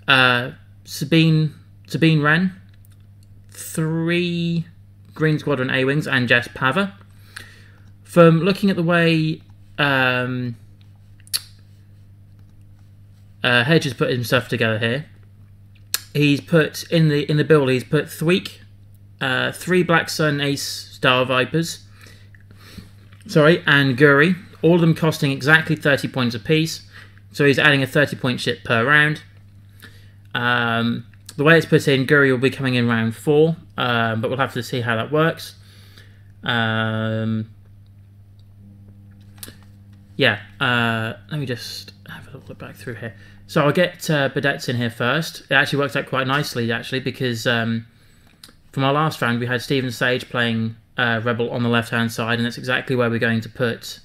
Sabine Wren, 3 Green Squadron A-Wings, and Jess Pava. From looking at the way Hedge has put himself together here, he's put in the build. He's put Thweek, 3 Black Sun Ace Star Vipers, and Guri, all of them costing exactly 30 points apiece. So he's adding a 30-point ship per round. The way it's put in, Guri will be coming in round 4, but we'll have to see how that works. Let me just have a look back through here. So I'll get Badets in here first. It actually works out quite nicely, because from our last round, we had Stephen Sage playing Rebel on the left-hand side, and that's exactly where we're going to put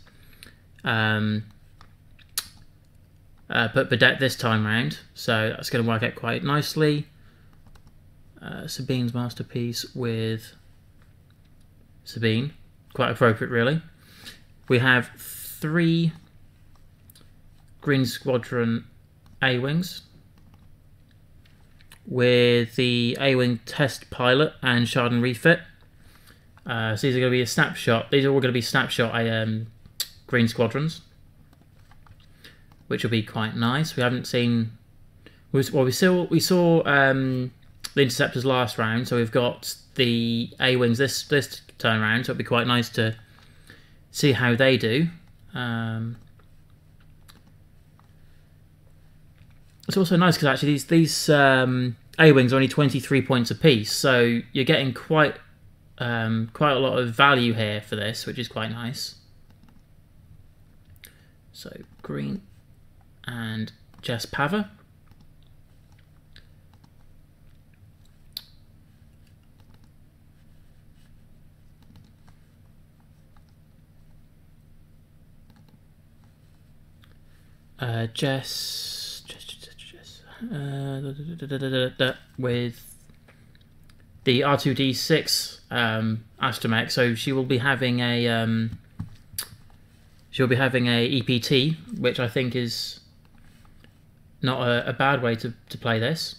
Badet this time round. So that's going to work out quite nicely. Sabine's Masterpiece with Sabine. Quite appropriate, really. We have 3 Green Squadron A-Wings with the A-Wing Test Pilot and Chardon Refit. So these are going to be a snapshot. These are all going to be snapshot Green Squadrons, which will be quite nice. We haven't seen... we saw the Interceptors last round, so we've got the A-Wings this turn around, so it'll be quite nice to see how they do. It's also nice because actually these A-Wings are only 23 points apiece, so you're getting quite a lot of value here for this, which is quite nice. So green and Jess Pava. Jess with the R2D6 astromech, so she will be having a EPT, which I think is not a bad way to play this.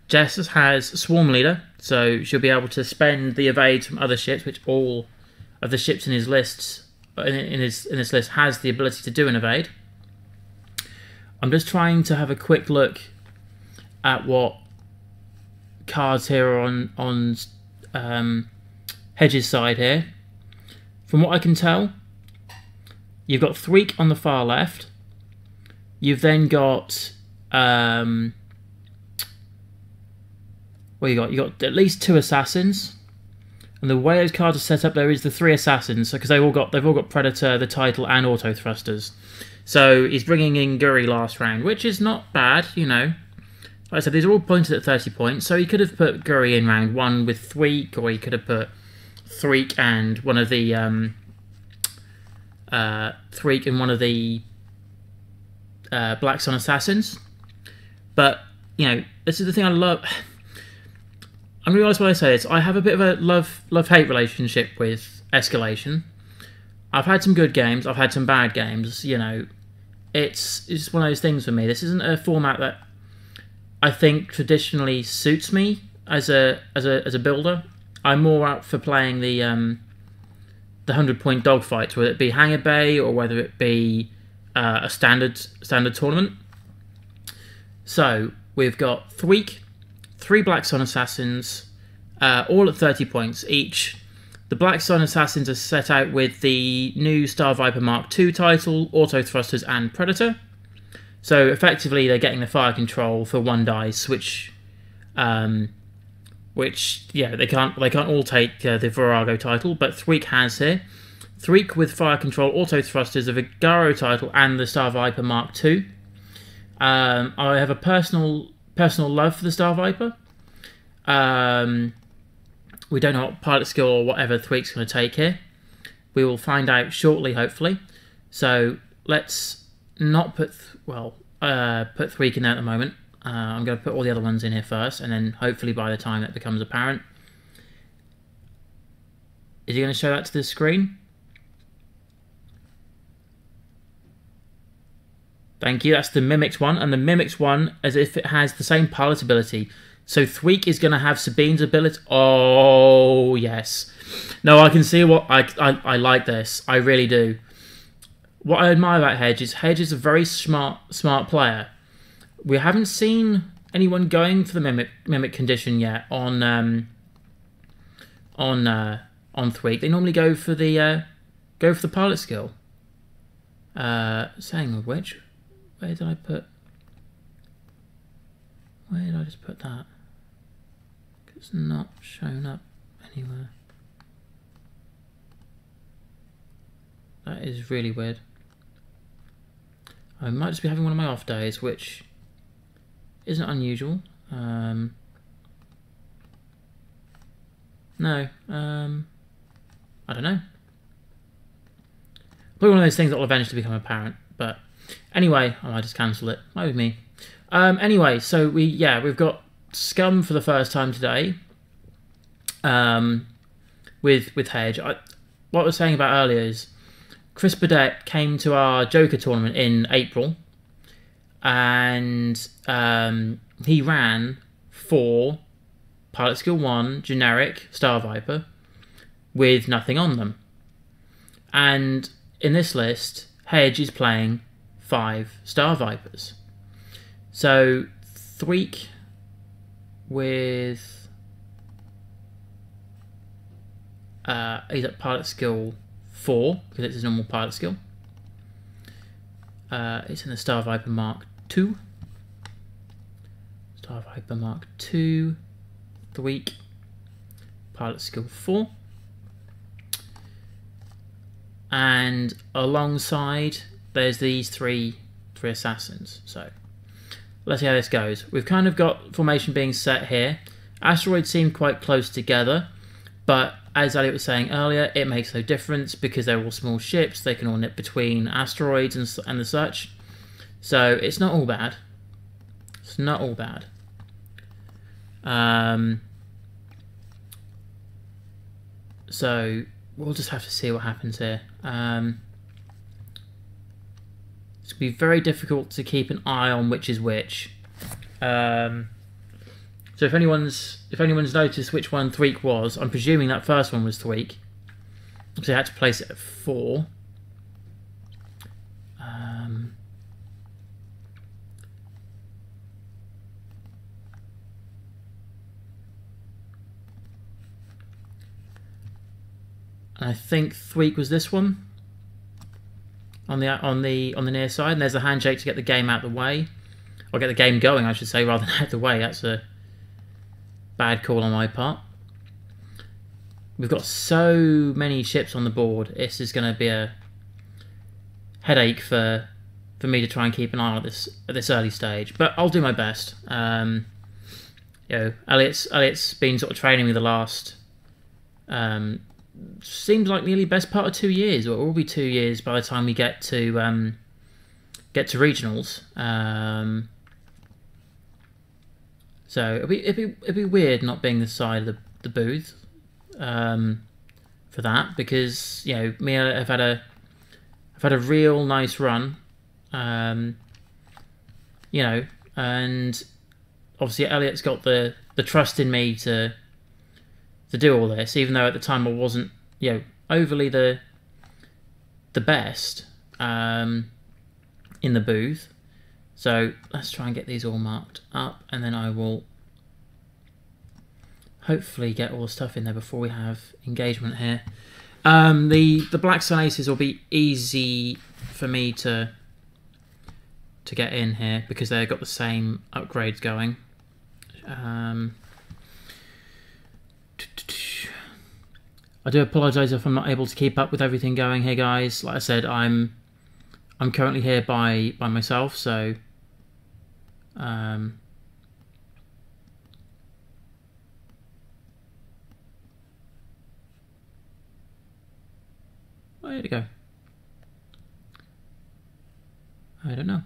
Jess has Swarm Leader, so she'll be able to spend the evades from other ships, which all of the ships in his lists in this list has the ability to do an evade. I'm just trying to have a quick look at what cards here are on Hedge's side here. From what I can tell, you've got Thweek on the far left. You've then got you got at least 2 assassins. And the way those cards are set up, there is the 3 assassins, because they've all got Predator, the title, and auto thrusters. So he's bringing in Guri last round, which is not bad, you know. Like I said, these are all pointed at 30 points, so he could have put Guri in round 1 with Thweek, or he could have put Thweek and one of the Black Sun assassins. But you know, this is the thing I love. I'm going to be honest when I say this. I have a bit of a love-hate relationship with Escalation. I've had some good games. I've had some bad games. You know, it's just one of those things for me. This isn't a format that I think traditionally suits me as a builder. I'm more up for playing the 100-point dogfights, whether it be Hangar Bay or whether it be a standard tournament. So we've got Thweek, 3 Black Sun Assassins, all at 30 points each. The Black Sun Assassins are set out with the new Star Viper Mark II title, Auto Thrusters, and Predator. So effectively, they're getting the fire control for 1 dice, which yeah, they can't all take the Virago title, but Thweek has here. Thweek with fire control, Auto Thrusters, the Vigaro title, and the Star Viper Mark II. I have a personal love for the Star Viper. We don't know what pilot skill or whatever Thweek's going to take here. We will find out shortly, hopefully. So let's not put Thweek in there at the moment. I'm going to put all the other ones in here first, and then hopefully by the time that becomes apparent. Is he going to show that to the screen? Thank you. That's the Mimicked one, and the Mimicked one, as if it has the same pilot ability. So Thweek is going to have Sabine's ability. Oh, yes. No, I can see what... I like this. I really do. What I admire about Hedge is a very smart player. We haven't seen anyone going for the mimic condition yet on Thweek. They normally go for the pilot skill. Saying of which, where did I just put that? It's not shown up anywhere. That is really weird. I might just be having one of my off days, which isn't unusual. No. I don't know. Probably one of those things that will eventually become apparent. But anyway, I might just cancel it. Might be me. Anyway, so we've got Scum for the first time today. With Hedge. What I was saying about earlier is Chris Burdett came to our Joker tournament in April, and he ran for Pilot Skill 1 generic Star Viper with nothing on them. And in this list, Hedge is playing 5 Star Vipers. So Thweek with he's at Pilot Skill 4 because it's his normal pilot skill. It's in the Star Viper Mark II. Star Viper Mark II, Thweek, Pilot Skill 4. And alongside, there's these three assassins. So let's see how this goes. We've kind of got formation being set here. Asteroids seem quite close together, but as Elliot was saying earlier, it makes no difference because they're all small ships. They can all nip between asteroids and the such. So it's not all bad. It's not all bad. So we'll just have to see what happens here. It's going to be very difficult to keep an eye on which is which. So if anyone's noticed which one Thweek was, I'm presuming that first one was Thweek. So I had to place it at 4. And I think Thweek was this one on the near side. And there's a handshake to get the game out of the way, or get the game going, I should say, rather than out of the way. That's a bad call on my part. We've got so many ships on the board. This is going to be a headache for me to try and keep an eye on this at this early stage. But I'll do my best. You know, Elliot's been sort of training me the last seems like nearly best part of 2 years, or it will be 2 years by the time we get to regionals. So it'd be weird not being the side of the booth for that, because you know me and I've had a real nice run, you know, and obviously Elliot's got the trust in me to do all this, even though at the time I wasn't, you know, overly the best in the booth. So let's try and get these all marked up, and then I will hopefully get all the stuff in there before we have engagement here. The Black Sun Aces will be easy for me to get in here because they've got the same upgrades going. I do apologise if I'm not able to keep up with everything going here, guys. Like I said, I'm currently here by myself, so where did it go? I don't know.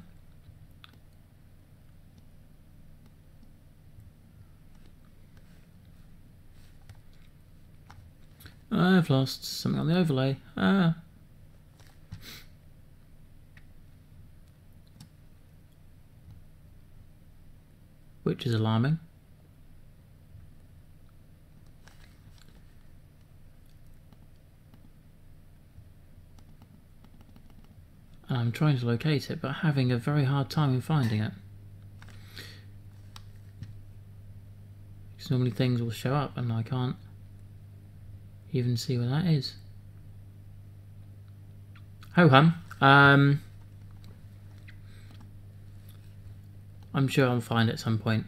I've lost something on the overlay. which is alarming. And I'm trying to locate it, but having a very hard time in finding it. Because normally things will show up and I can't even see where that is. Ho-hum. I'm sure I'll find it at some point.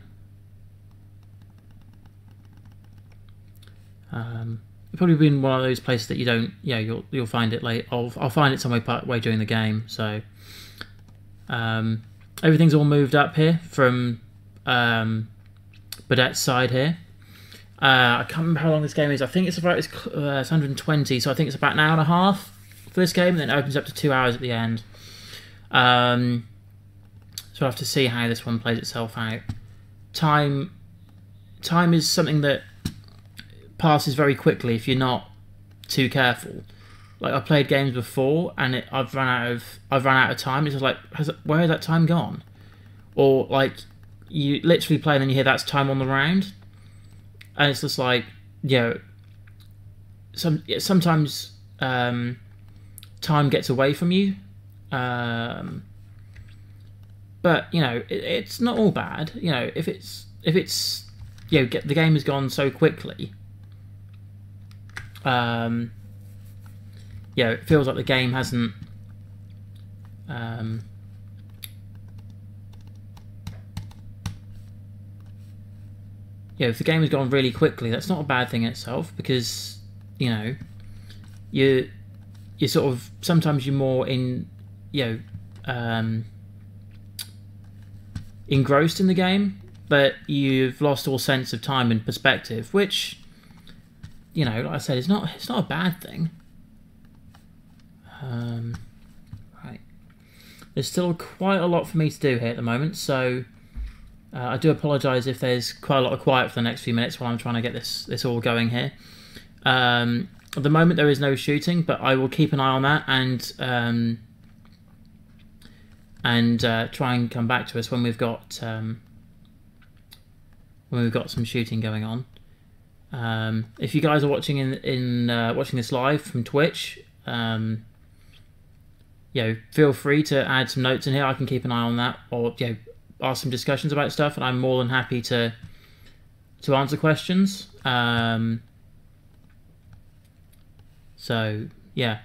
It'll probably be in one of those places that you don't. Yeah, you'll find it late. I'll find it somewhere part way during the game. So everything's all moved up here from Badette's side here. I can't remember how long this game is. I think it's 120. So I think it's about an hour and a half for this game, and then it opens up to 2 hours at the end. So I'll have to see how this one plays itself out. Time is something that passes very quickly if you're not too careful. Like, I've played games before and I've run out of time. It's just like, where has that time gone? Or like, you literally play and then you hear that's time on the round, and it's just like, sometimes time gets away from you. But it's not all bad. If it's the game has gone so quickly. It feels like the game hasn't. If the game has gone really quickly, that's not a bad thing in itself, because you're sort of, sometimes you're more engrossed in the game, but you've lost all sense of time and perspective, which, like I said, it's not a bad thing. Right, there's still quite a lot for me to do here at the moment, so I do apologise if there's quite a lot of quiet for the next few minutes while I'm trying to get this all going here. At the moment there is no shooting, but I will keep an eye on that and try and come back to us when we've got some shooting going on. If you guys are watching watching this live from Twitch, feel free to add some notes in here. I can keep an eye on that, or ask some discussions about stuff, and I'm more than happy to answer questions. So yeah.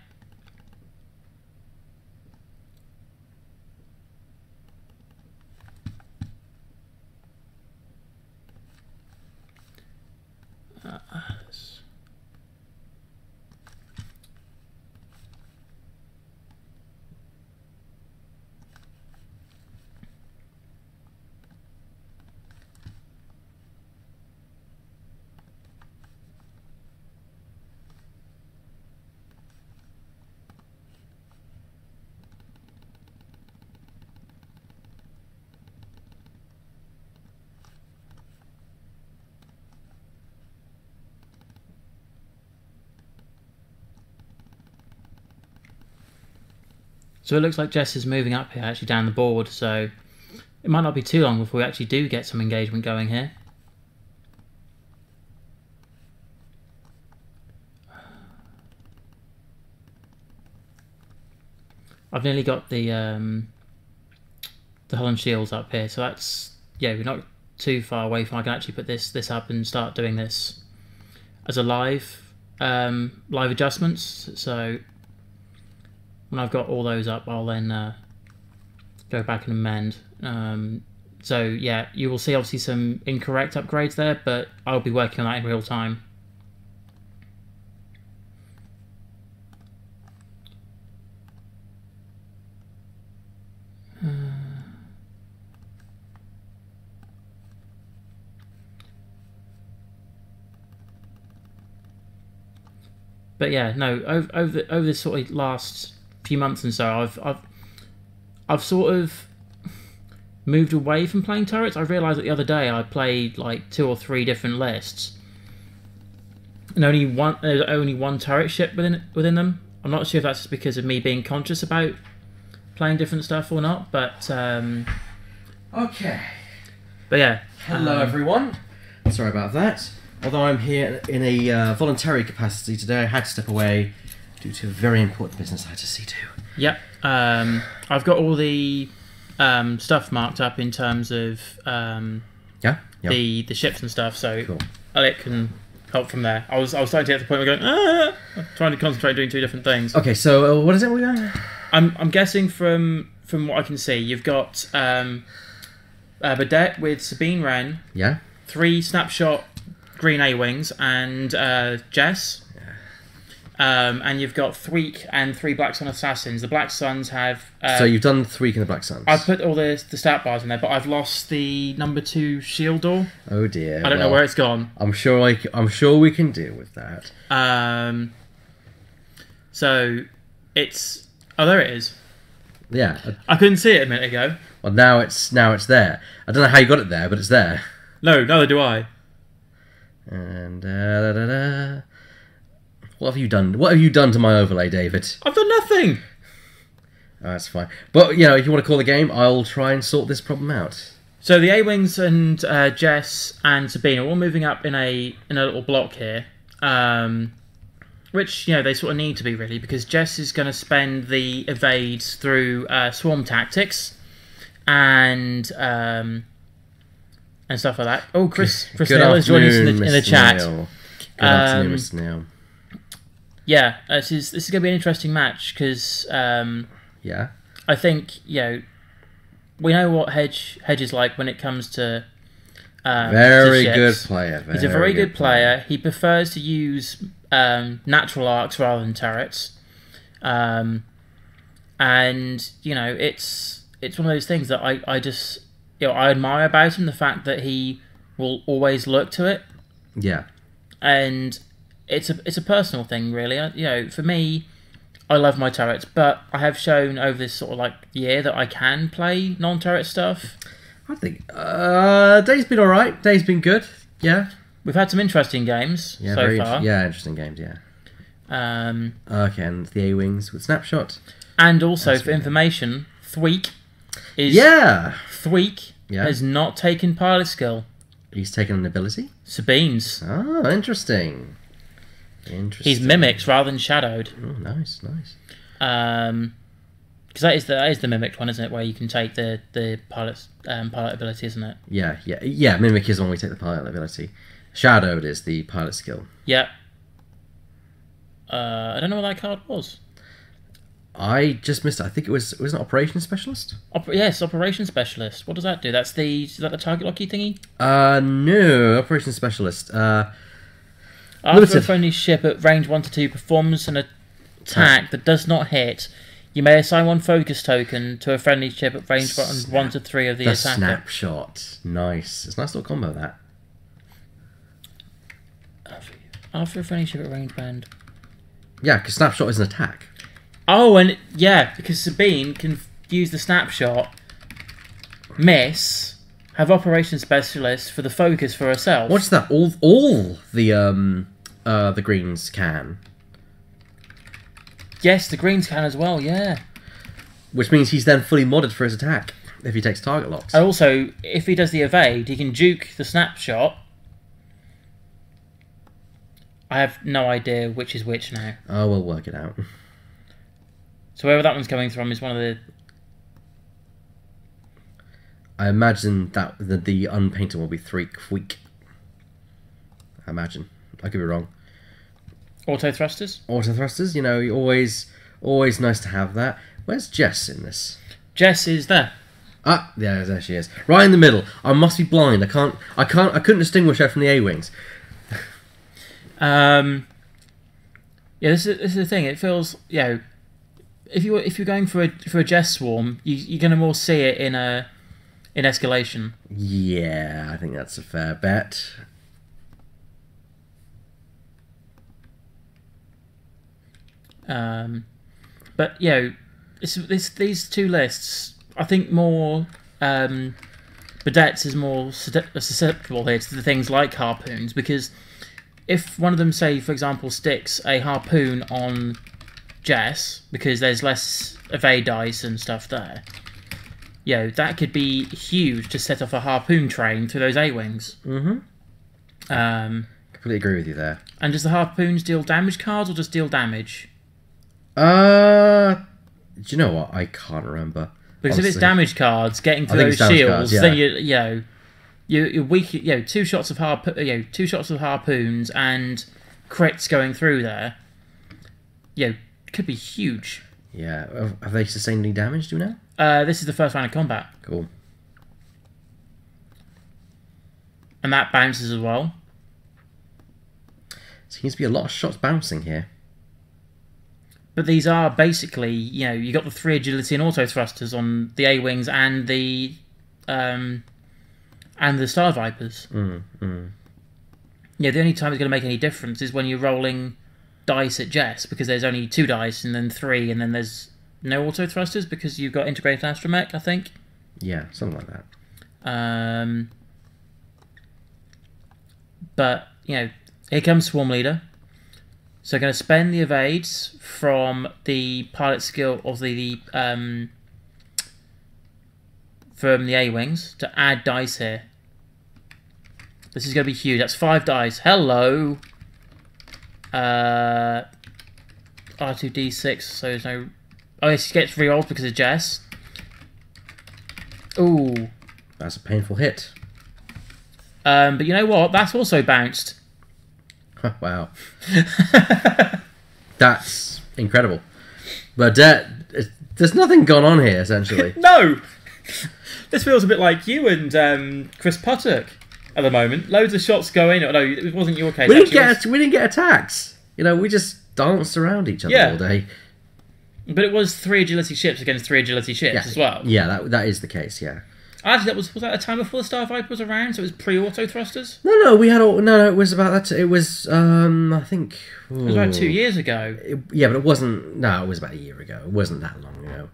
So it looks like Jess is moving up here, actually down the board, so it might not be too long before we actually do get some engagement going here. I've nearly got the hull and shields up here, so that's, we're not too far away from. I can actually put this up and start doing this as a live adjustments. So when I've got all those up, I'll then go back and amend. So yeah, you will see obviously some incorrect upgrades there, but I'll be working on that in real time. But yeah, no, over this sort of last few months and so, I've sort of moved away from playing turrets. I realised that the other day I played like 2 or 3 different lists, and there's only one turret ship within them. I'm not sure if that's because of me being conscious about playing different stuff or not, but okay. But yeah. Hello everyone. Sorry about that. Although I'm here in a voluntary capacity today, I had to step away due to a very important business I had to see to. Yep. I've got all the stuff marked up in terms of the ships and stuff, so Cool. Alec can help from there. I was starting to get to the point where going, I'm trying to concentrate doing two different things. Okay, so what is it we're going? I'm guessing from what I can see, you've got Burdette with Sabine Wren, 3 snapshot green A-wings, and Jess. And you've got Thweek and 3 Black Sun Assassins. The Black Suns have... so you've done Thweek and the Black Suns. I've put all the stat bars in there, but I've lost the number 2 shield door. Oh dear. I don't know where it's gone. I'm sure we can deal with that. So it's... Oh, there it is. Yeah. I couldn't see it a minute ago. Well, now it's there. I don't know how you got it there, but it's there. No, neither do I. And what have you done? What have you done to my overlay, David? I've done nothing. Oh, that's fine. But if you want to call the game, I'll try and sort this problem out. So the A-wings and Jess and Sabine are all moving up in a little block here, which they sort of need to be really, because Jess is going to spend the evades through swarm tactics and stuff like that. Oh, Chris Neal is joining us in the chat. Good afternoon, Mr. Neal. Yeah, this is going to be an interesting match because I think we know what Hedge is like when it comes to very good player. He's a very good player. He prefers to use natural arcs rather than turrets, and it's one of those things that I just I admire about him, the fact that he will always look to it. Yeah, and it's a personal thing, really. For me, I love my turrets, but I have shown over this sort of year that I can play non-turret stuff. I think Day's been all right. Day's been good. Yeah, we've had some interesting games so far. Interesting games. Yeah. Okay, and the A-wings with snapshot. And also for information, Thweek has not taken pilot skill. He's taken an ability. Sabine's. Oh, interesting. He's mimicked rather than shadowed. Oh, nice. Because that is the mimicked one, isn't it? Where you can take the pilot ability, isn't it? Yeah. Mimic is when we take the pilot ability. Shadowed is the pilot skill. Yeah. I don't know what that card was. I just missed it. I think it was an operations specialist. Yes, operations specialist. What does that do? Is that the target locky thingy? No, operations specialist. After a friendly ship at range 1 to 2 performs an attack that does not hit, you may assign 1 focus token to a friendly ship at range 1 to 3 of the attacker. Snapshot. Nice. It's a nice little combo, that. After a friendly ship at range band. Yeah, because snapshot is an attack. Oh, and because Sabine can use the snapshot, miss, have operations specialist for the focus for herself. What's that? All the greens can. Yes, the greens can as well. Yeah. Which means he's then fully modded for his attack if he takes target locks. And also, if he does the evade, he can juke the snapshot. I have no idea which is which now. Oh, we'll work it out. So wherever that one's coming from is one of the... I imagine that the unpainted will be Thweek. I imagine. I could be wrong. Auto thrusters? Auto thrusters, always nice to have that. Where's Jess in this? Jess is there. Ah, yeah, there she is. Right in the middle. I must be blind. I couldn't distinguish her from the A-wings. This is the thing. It feels, if you're going for a Jess swarm, you're going to more see it in Escalation. Yeah, I think that's a fair bet. But these two lists, I think more Burdette's is more susceptible here to the things like harpoons, because if one of them, say for example, sticks a harpoon on Jess because there's less evade dice and stuff there, that could be huge to set off a harpoon train through those A-wings. Completely agree with you there. And does the harpoons deal damage cards or just deal damage? Do you know what? I can't remember. Because honestly. if it's damage cards, getting through those shields, then you're weak. Two shots of harpoons and crits going through there. Could be huge. Yeah, have they sustained any damage? Do you know? This is the first round of combat. Cool. And that bounces as well. Seems to be a lot of shots bouncing here. But these are basically, you got the 3 agility and auto thrusters on the A-wings and the Star Vipers. The only time it's going to make any difference is when you're rolling dice at Jess, because there's only 2 dice and then 3, and then there's no auto thrusters because you've got integrated astromech, I think. Yeah, something like that. But here comes Swarm Leader. So going to spend the evades from the pilot skill of from the A-wings to add dice here. This is going to be huge. That's 5 dice. Hello. R2D6. So there's no. Oh yes, he gets rerolls because of Jess. Ooh. That's a painful hit. But you know what? That's also bounced. Wow. That's incredible. But there's nothing gone on here, essentially. No! This feels a bit like you and Chris Puttock at the moment. Loads of shots going. No, it wasn't your case. We didn't get attacks. We just danced around each other all day. But it was 3 agility ships against 3 agility ships as well. Yeah, that is the case, yeah. Actually, was that a time before the Star Viper was around? So it was pre-auto thrusters? No, we had no. It was about that. It was I think it was about 2 years ago. But it wasn't. No, it was about a year ago. It wasn't that long ago.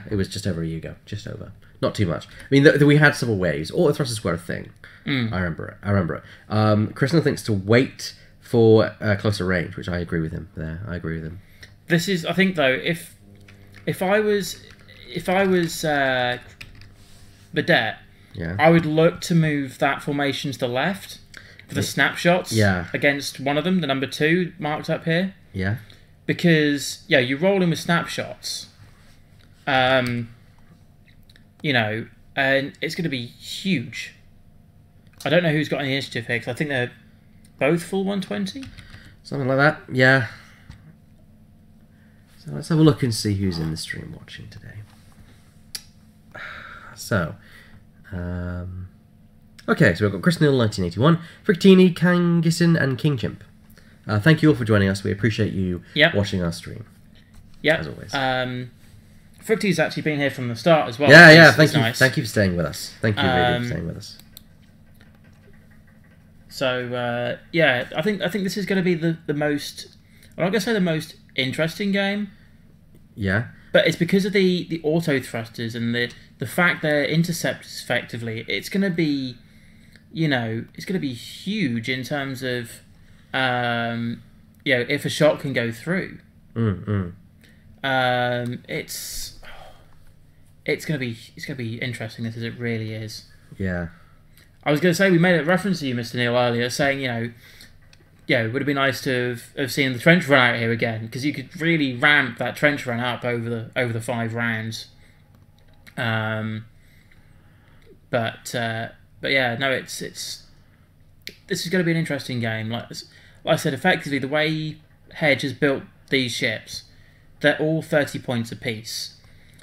It was just over a year ago. Just over. Not too much. I mean, we had several waves. Auto thrusters were a thing. I remember it. Kristen thinks to wait for closer range, which I agree with him there. I agree with him. This is, I think, though, if I was Vedette, I would look to move that formation to the left for the snapshots against one of them, the number 2 marked up here. Yeah. Because, you roll in with snapshots, and it's going to be huge. I don't know who's got any initiative here, because I think they're both full 120. Something like that, yeah. So let's have a look and see who's in the stream watching today. So, okay, so we've got Chris Neal, 1981, Frictini, Kangisin, and King Chimp. Thank you all for joining us. We appreciate you watching our stream. Yeah, as always. Fricti's actually been here from the start as well. Yeah, thank you. Nice. Thank you for staying with us. Thank you really for staying with us. So I think this is going to be the most. I'm not going to say the most interesting game. Yeah. But it's because of the auto thrusters and the fact they're interceptors effectively. It's going to be, it's going to be huge in terms of, if a shot can go through. It's going to be interesting. This as it really is. Yeah. I was going to say we made a reference to you, Mr. Neil, earlier, saying it would have been nice to have seen the trench run out here again, because you could really ramp that trench run up over the 5 rounds. But yeah, no, this is going to be an interesting game. Like I said, effectively the way Hedge has built these ships, they're all 30 points apiece.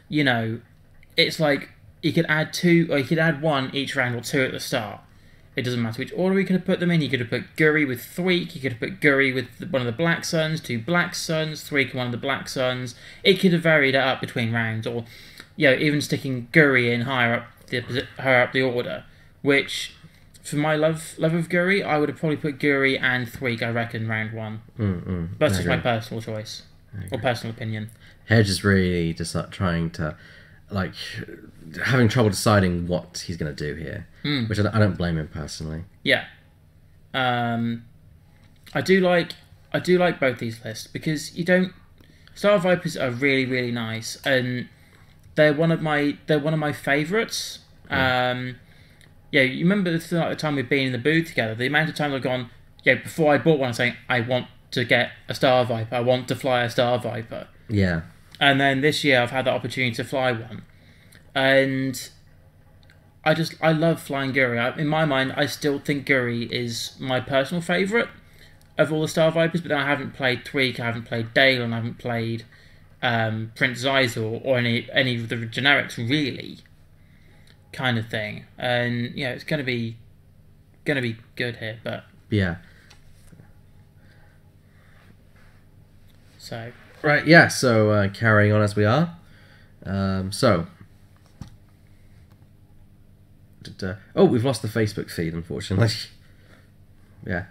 It's like you could add 2 or you could add 1 each round or 2 at the start. It doesn't matter which order you could have put them in. You could have put Guri with Thweek. You could have put Guri with one of the Black Suns, 2 Black Suns, Thweek and one of the Black Suns. It could have varied it up between rounds, or even sticking Guri in higher up the order. Which, for my love of Guri, I would have probably put Guri and Thweek, I reckon, round 1. That's just my personal choice or personal opinion. Hedge is really just trying to, having trouble deciding what he's going to do here, which I don't blame him personally. Yeah, I do like both these lists because Star Vipers are really, really nice, and they're one of my favourites. Yeah, you remember the time we've been in the booth together, the amount of times I've gone, before I bought one, I'm saying, I want to get a Star Viper, I want to fly a Star Viper. Yeah. And then this year I've had the opportunity to fly one. And I love flying Guri. In my mind, I still think Guri is my personal favourite of all the Star Vipers, but then I haven't played Tweak, I haven't played Dale, and I haven't played Prince Zizor or any of the generics, really. Kind of thing, and it's gonna be good here, but yeah. So right, yeah. So carrying on as we are. We've lost the Facebook feed, unfortunately. Yeah.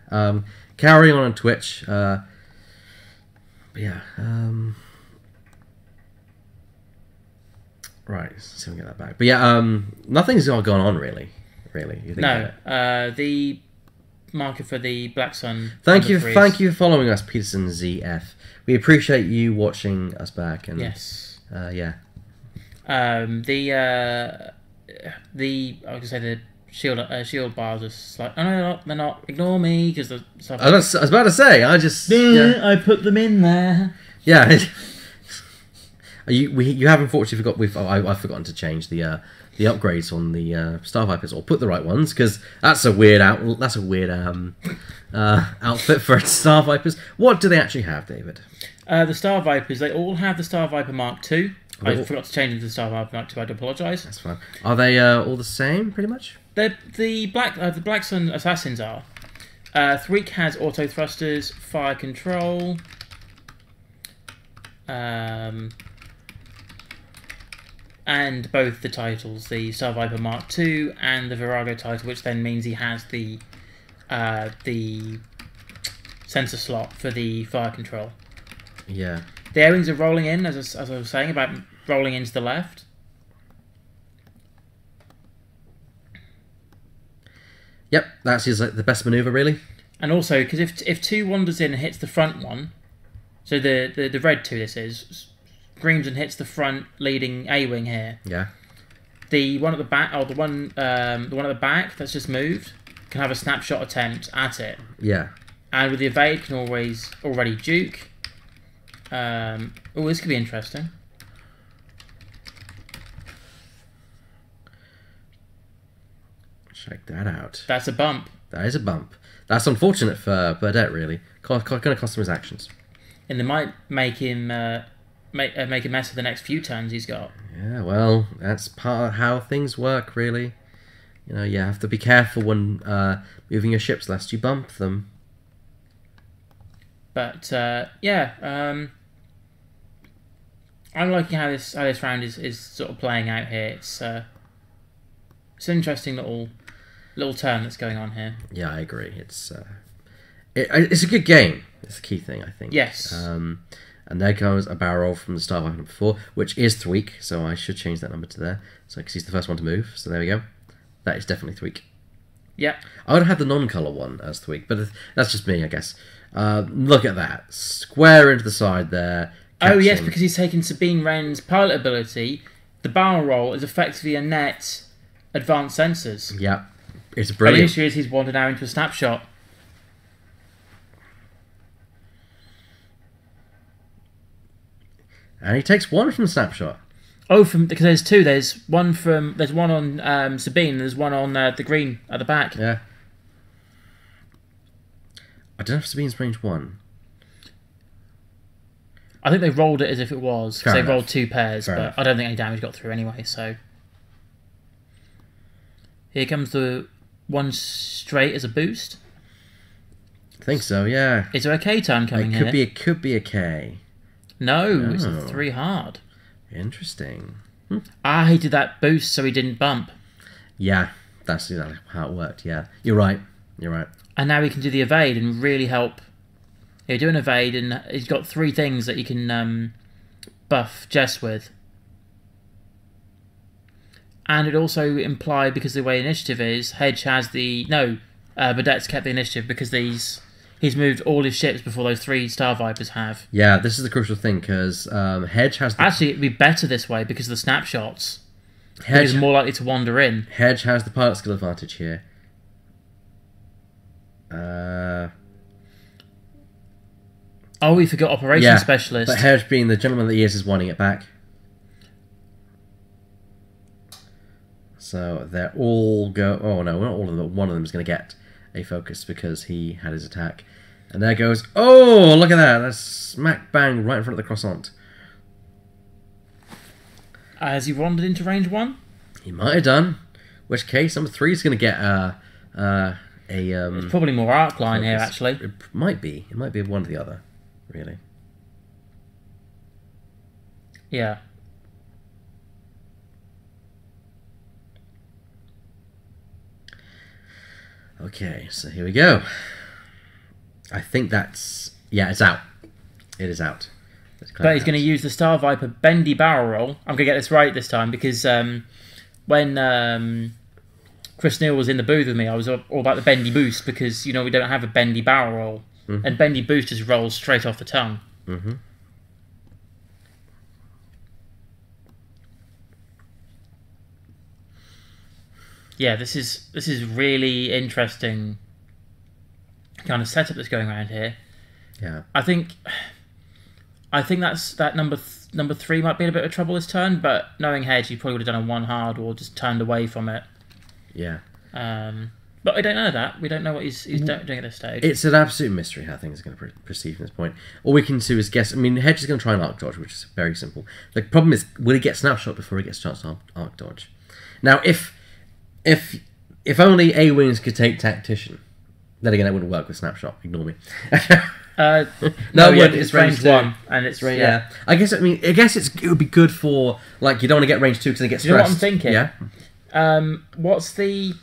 Carrying on Twitch. Yeah. Right, so we can get that back. But yeah, nothing's gone on really. You think no, the marker for the Black Sun. Thank you for following us, Peterson ZF. We appreciate you watching us back. And yes. Yeah. I was gonna say the shield bars are slight. Oh no, they're not. Ignore me because the stuff. I was about to say. I put them in there. Yeah. You have unfortunately I've forgotten to change the upgrades on the Star Vipers, or put the right ones, because that's a weird outfit for Star Vipers. What do they actually have, David? The Star Vipers, they all have the Star Viper Mark II. I forgot to change them to the Star Viper Mark II. I do apologise. That's fine. Are they all the same, pretty much? The Black Sun Assassins are. Threek has auto thrusters, fire control. And both the titles, the Star Viper Mark II and the Virago title, which then means he has the sensor slot for the fire control. Yeah. The airwings are rolling in, as I was saying, about rolling into the left. Yep, that's the best manoeuvre, really. And also, because if 2 wanders in and hits the front one, so the red 2 this is, screams and hits the front leading A-wing here. Yeah. The one at the back, or the one at the back that's just moved, can have a snapshot attempt at it. Yeah. And with the evade, can already juke. This could be interesting. Check that out. That's a bump. That is a bump. That's unfortunate for Burdett, really. Going to cost him his actions. And they might make him make a mess of the next few turns he's got. Yeah, well, that's part of how things work, really. You have to be careful when moving your ships, lest you bump them. But I'm liking how this round is sort of playing out here. It's an interesting little turn that's going on here. Yeah, I agree. It's a good game. It's the key thing, I think. Yes. And there comes a barrel from the Star Viper number 4, which is Thweek, so I should change that number to there. So, because he's the first one to move, so there we go. That is definitely Thweek. Yeah. I would have had the non-colour one as Thweek, but that's just me, I guess. Look at that. Square into the side there. Catching. Oh, yes, because he's taken Sabine Wren's pilot ability. The barrel roll is effectively a net advanced sensors. Yeah. It's brilliant. The issue is he's wandered now into a snapshot. And he takes one from the snapshot. Oh, because there's 2. There's one on Sabine, and there's one on the green at the back. Yeah. I don't know if Sabine's range 1. I think they rolled it as if it was, because they rolled 2 pairs, Fair but enough. I don't think any damage got through anyway, so... Here comes the one straight as a boost. I think so, yeah. Is there a K turn coming here? It could be a K. No, it's a 3 hard. Interesting. I hated that boost so he didn't bump. Yeah, that's exactly how it worked, yeah. You're right. And now he can do the evade and really help. He'll do an evade, and he's got 3 things that he can buff Jess with. And it also implied, because of the way initiative is, Hedge has the... No, Badette's kept the initiative because He's moved all his ships before those 3 Star Vipers have. Yeah, this is the crucial thing, because Hedge has... Actually, it'd be better this way because of the snapshots. Hedge He's more likely to wander in. Hedge has the pilot skill advantage here. Oh, we forgot Operations Specialist. But Hedge, being the gentleman that he is wanting it back. So they're all go... Oh, no, not all of them, but one of them is going to get a focus because he had his attack. And there goes... Oh, look at that. That's smack bang right in front of the croissant. Has he wandered into range 1? He might have done. In which case, number 3 is going to get It's probably more arc line here, actually. It might be. It might be one or the other, really. Yeah. Okay, so here we go. I think that's... Yeah, it's out. It is out. But he's going to use the Star Viper bendy barrel roll. I'm going to get this right this time because when Chris Neal was in the booth with me, I was all about the bendy boost because, we don't have a bendy barrel roll. Mm-hmm. And bendy boost just rolls straight off the tongue. Mm-hmm. Yeah, this is really interesting kind of setup that's going around here. Yeah. I think that number 3 might be in a bit of trouble this turn, but knowing Hedge, he probably would have done a 1 hard or just turned away from it. Yeah. But we don't know that. We don't know what he's doing at this stage. It's an absolute mystery how things are going to proceed from this point. All we can do is guess. I mean, Hedge is going to try and arc dodge, which is very simple. The problem is, will he get snapshot before he gets a chance to arc dodge? Now, if only A-Wings could take tactician, then again, that wouldn't work with snapshot. Ignore me. No, it's range 1, and it's right. Yeah. I guess it would be good for, like, you don't want to get range 2 because they get stressed. You know what I'm thinking? Yeah. What's the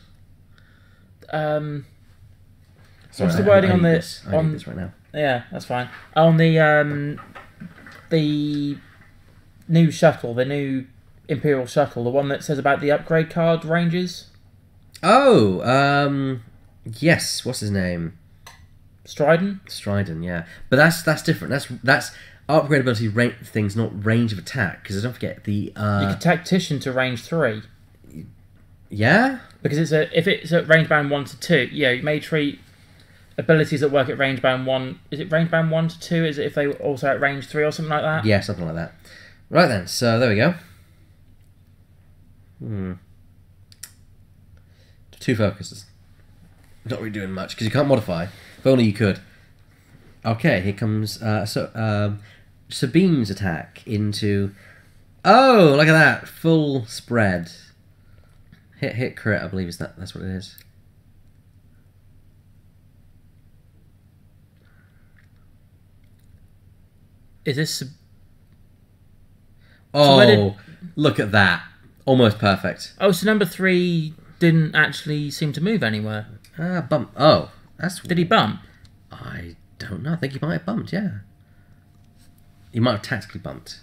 Sorry, what's the wording on this? I need this right now. Yeah, that's fine. On the new shuttle, the new Imperial shuttle, the one that says about the upgrade card ranges. Oh, yes. What's his name? Stridon, yeah. But that's different. That's upgrade ability things, not range of attack. Because don't forget the. You can tactician to range 3. Yeah. Because if it's at range band 1 to 2, you may treat abilities that work at range band 1. Is it range band 1 to 2? Is it if they also at range 3 or something like that? Yeah, something like that. Right then. So there we go. 2 focuses. Not really doing much because you can't modify. If only you could. Okay, here comes Sabine's attack into. Oh, look at that! Full spread. Hit crit, I believe that's what it is. Is this? Oh, look at that! Almost perfect. Oh, so number 3 didn't actually seem to move anywhere. Bump. Oh, that's. Did he bump? I don't know. I think he might have bumped. Yeah. He might have tactically bumped.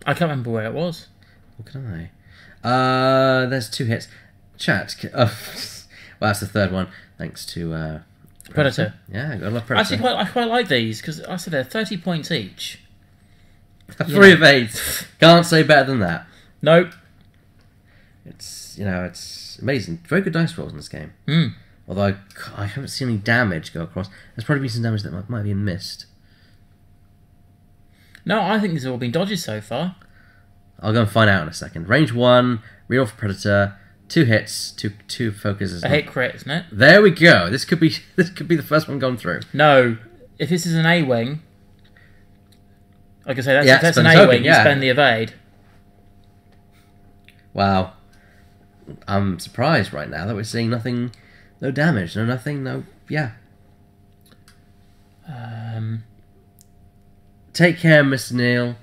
I can't remember where it was. What can I? There's 2 hits. Chat. Well, that's the 3rd one. Thanks to Predator. Yeah, I love Predator. Actually, I quite like these because I said they're 30 points each. 3 of 8. Can't say better than that. Nope. It's amazing. Very good dice rolls in this game. Although I haven't seen any damage go across. There's probably been some damage that might have been missed. No, I think these have all been dodges so far. I'll go and find out in a second. Range 1, reroll for Predator, 2 hits, 2 focuses. A hit crit, isn't it? There we go. This could be the first one gone through. No, if this is an A-wing, like I say, that's an spend the A-wing. token, You spend the evade. Wow, I'm surprised right now that we're seeing nothing, no damage, no. Take care, Mr. Neal.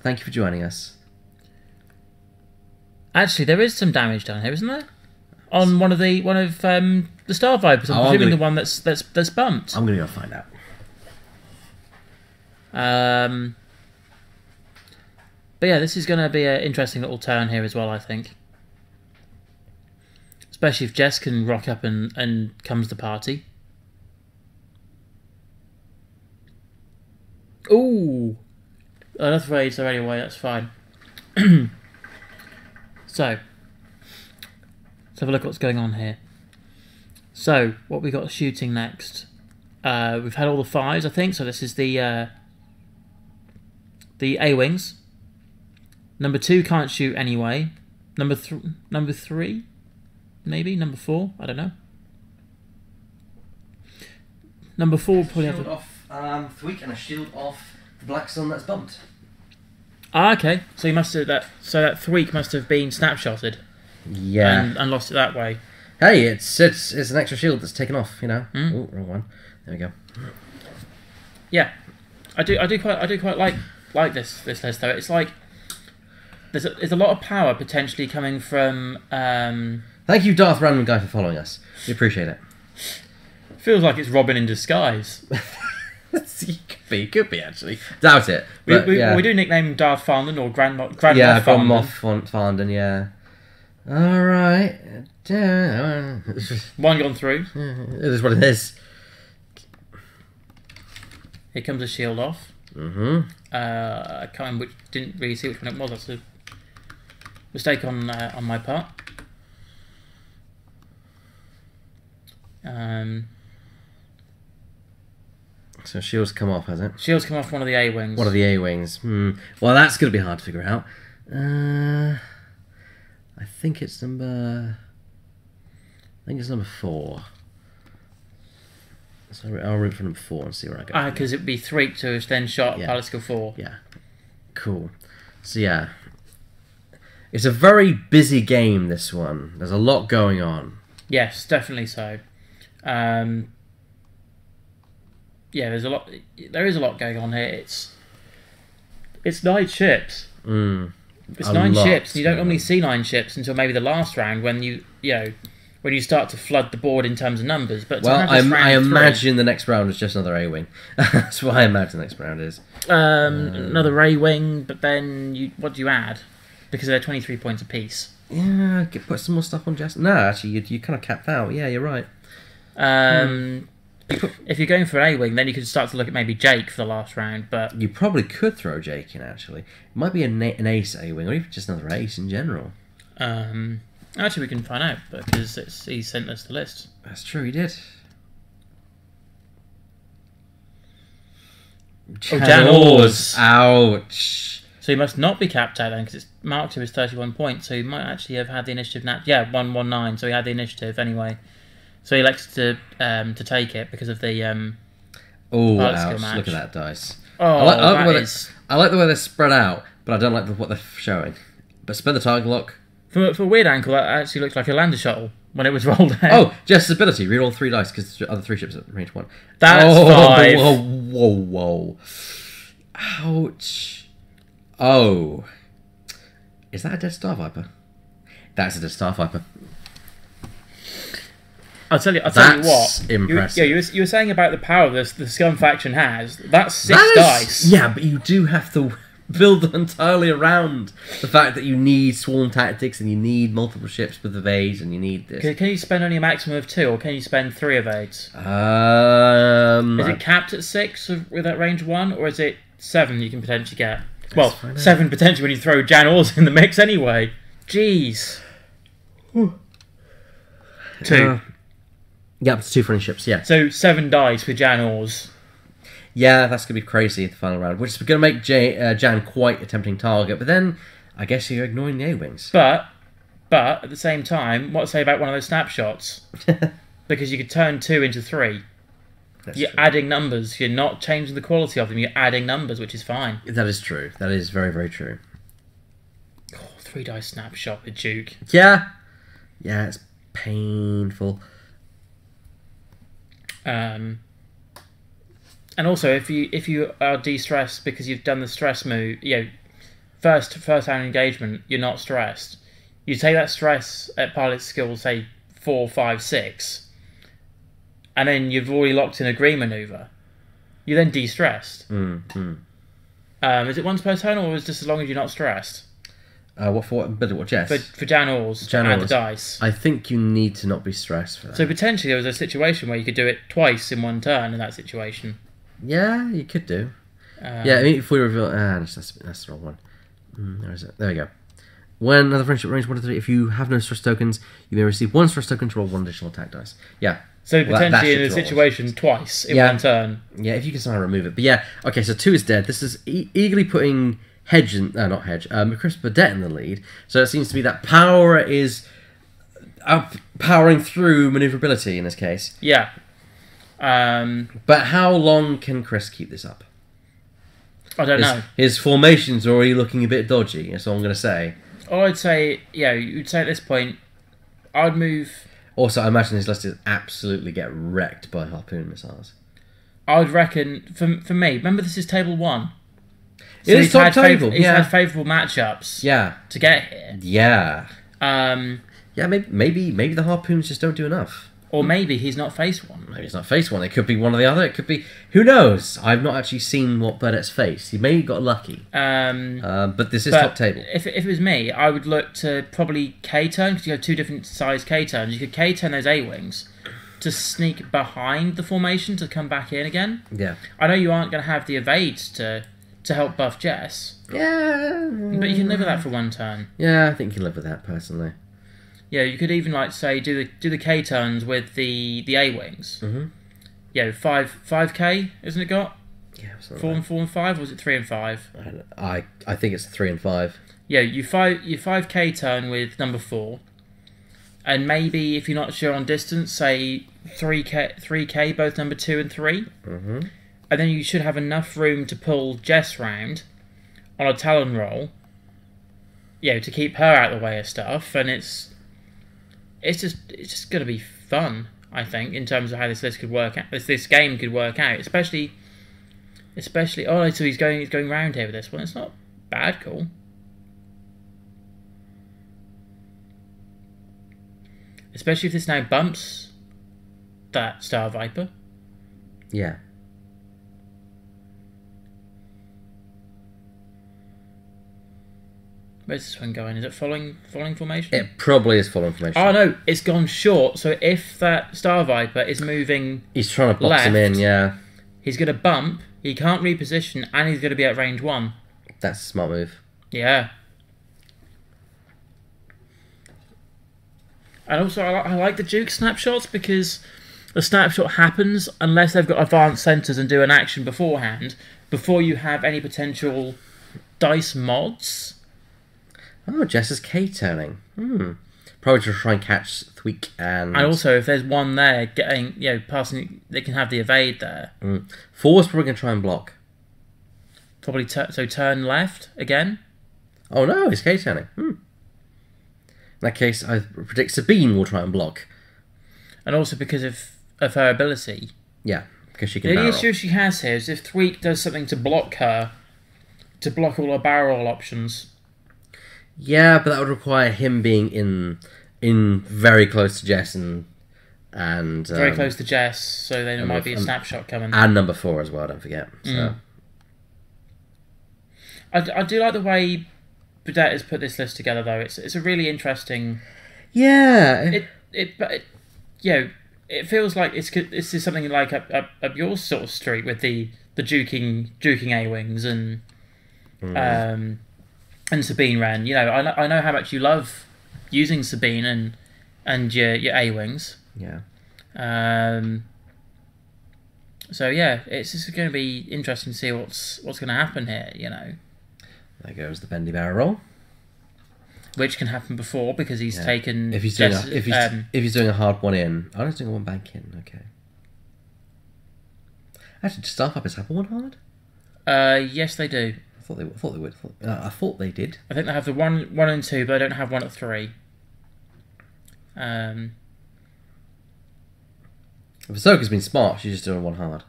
Thank you for joining us. Actually, there is some damage done here, isn't there? On one of the Star Vipers. I'm presuming the one that's bumped. I'm gonna go find out. But yeah, this is going to be an interesting little turn here as well, I think. Especially if Jess can rock up and comes the party. Ooh. Enough raids are anyway, that's fine. So, let's have a look at what's going on here. So, what we got shooting next? We've had all the 5s, I think. So this is the A-wings. Number 2 can't shoot anyway. Number 3, maybe. Number 4, I don't know. Number 4 will probably have Shield off Thweek and a shield off the Black Sun that's bumped. Ah, okay. So you must have that. So that Thweek must have been snapshotted. Yeah. And lost it that way. Hey, it's an extra shield that's taken off. You know. Oh, wrong one. There we go. Yeah, I do quite like this list though. It's like there's a lot of power potentially coming from. Thank you, Darth Random Guy, for following us. We appreciate it. Feels like it's Robin in disguise. Could be actually. Doubt it. But, we do nickname him Darth Farndon or Grand Moff Farndon, yeah. Alright. One gone through. It is what it is. Here comes a shield off. Mm-hmm. I can't remember didn't really see which one it was. That's a mistake on my part. So shield's come off, has it? Shield's come off one of the A-wings. One of the A-wings. Well, that's going to be hard to figure out. I think it's number 4. So I'll root for number 4 and see where I go. Because it'd be Threek to then shot pilot skill 4. Yeah. Cool. So yeah. It's a very busy game, this one. There's a lot going on. Yes, definitely so. Yeah, there is a lot going on here. It's 9 ships. It's 9 ships. And you don't normally see 9 ships until maybe the last round when when you start to flood the board in terms of numbers. But I imagine the next round is just another A-wing. That's what I imagine the next round is. Another A-wing, but then what do you add? Because they're 23 points apiece. Yeah, put some more stuff on Jess. No, actually, you kind of capped out. Yeah, you're right. If you're going for an A-wing, then you could start to look at maybe Jake for the last round. But you probably could throw Jake in, actually. It might be an ace A-wing, or even just another ace in general. Actually, we can find out, because he sent us the list. That's true, he did. Jan Ors. Ouch. So he must not be capped out then, because it's marked to his 31 points. So he might actually have had the initiative. 119. So he had the initiative anyway. So he elects to take it because of the pilot skill match. Look at that dice. Oh, I like the way they're spread out, but I don't like what they're showing. But spend the target lock. For a weird angle, that actually looked like a lander shuttle when it was rolled out. Oh, Jess's ability. Reroll 3 dice because the other 3 ships at range 1. That's 5. Whoa. Ouch. Oh. Is that a Death Star Viper? That's a Death Star Viper. I'll tell you what. Impressive. You were saying about the power the Scum faction has. That's 6 dice. Yeah, but you do have to build entirely around the fact that you need swarm tactics and you need multiple ships with evades and you need this. Can you spend only a maximum of 2, or can you spend 3 evades? Is it capped at 6 with that range 1, or is it 7 you can potentially get? Well, 7 potentially when you throw Jan Ors in the mix anyway. Jeez. 2. Yeah, it's 2 French ships, yeah. So 7 dice with Jan Ors. Yeah, that's going to be crazy at the final round, which is going to make Jan quite a tempting target, but then I guess you're ignoring the A-wings. But at the same time, what to say about one of those snapshots? Because you could turn 2 into 3. You're adding numbers. You're not changing the quality of them. You're adding numbers, which is fine. That is true. That is very, very true. 3 dice snapshot with Duke. Yeah. Yeah, it's painful. And also, if you are de-stressed because you've done the stress move, first round engagement, you're not stressed. You take that stress at pilot skill, say 4, 5, 6, and then you've already locked in a green maneuver. You're then de-stressed. Is it once per turn, or is it just as long as you're not stressed? What Jess? For Jan Ors, add the dice. I think you need to not be stressed for that. So potentially there was a situation where you could do it twice in one turn in that situation. Yeah, you could do. Yeah, I mean, if we reveal... that's the wrong one. There is it. There we go. When another friendship range 1 to 3, if you have no stress tokens, you may receive 1 stress token to roll 1 additional attack dice. Yeah. So potentially in a situation twice in one turn. Yeah, if you can somehow remove it. But yeah, okay, so 2 is dead. This is eagerly putting Chris Burdett in the lead. So it seems to be that power is powering through maneuverability in this case. Yeah. But how long can Chris keep this up? I don't know. His formation's already looking a bit dodgy, that's all I'm going to say. I'd say, you'd say at this point, I'd move... Also, I imagine his list is absolutely get wrecked by harpoon missiles. I'd reckon, for me, remember this is table 1. So it is top table, He's had favourable matchups to get here. Yeah. Yeah, maybe the harpoons just don't do enough. Or maybe he's not faced one. Maybe he's not faced one. It could be one or the other. It could be... Who knows? I've not actually seen what Burdett's faced. He may have got lucky. But this is top table. If it was me, I would look to probably K-turn, because you have 2 different size K-turns. You could K-turn those A-wings to sneak behind the formation to come back in again. Yeah. I know you aren't going to have the evades to help buff Jess. Yeah. But you can live with that for 1 turn. Yeah, I think you can live with that, personally. Yeah, you could even say do the K turns with the A wings. Mm-hmm. Yeah, 5K, isn't it got? Yeah, 4 and 5, or was it 3 and 5? I think it's 3 and 5. Yeah, you 5K turn with number 4, and maybe if you're not sure on distance, say 3K both number 2 and 3, mm-hmm. and then you should have enough room to pull Jess round on a Talon roll. Yeah, to keep her out of the way of stuff, and it's just going to be fun, I think, in terms of how this list could work out. This game could work out, especially. Oh, so he's going round here with this one. It's not bad, cool. Especially if this now bumps that Star Viper. Yeah. Where's this one going? Is it following formation? It probably is following formation. Oh no, it's gone short. So if that Star Viper is moving, he's trying to box him in. Yeah. He's going to bump. He can't reposition, and he's going to be at range 1. That's a smart move. Yeah. And also, I like the Duke snapshots because the snapshot happens unless they've got advanced centers and do an action beforehand, before you have any potential dice mods. Oh, Jess is K-turning. Probably to try and catch Thweek and... And also, if there's one there getting, passing, they can have the evade there. 4's probably going to try and block. Probably, so turn left again. Oh no, he's K-turning. In that case, I predict Sabine will try and block. And also because of her ability. Yeah, because she can The barrel. only issue she has here is if Thweek does something to block her, to block all her barrel roll options. Yeah, but that would require him being in very close to Jess and very close to Jess, so then it might be a snapshot coming. And number 4 as well, don't forget. So. I do like the way Burdett has put this list together, though. It's a really interesting. Yeah. It feels like this is something like up your sort of street with the juking A-wings and Sabine Wren. I know how much you love using Sabine and your A-wings. Yeah. So yeah, it's just going to be interesting to see what's going to happen here. There goes the bendy barrel roll. Which can happen before because he's taken. If he's doing a hard one in, I was doing a 1 bank in. Okay. Actually, does Star Vipers have a 1 hard? Yes, they do. I thought they would. I thought they did. I think they have the 1 and 2, but they don't have 1 at 3. If Ahsoka's been smart, she's just doing 1 hard.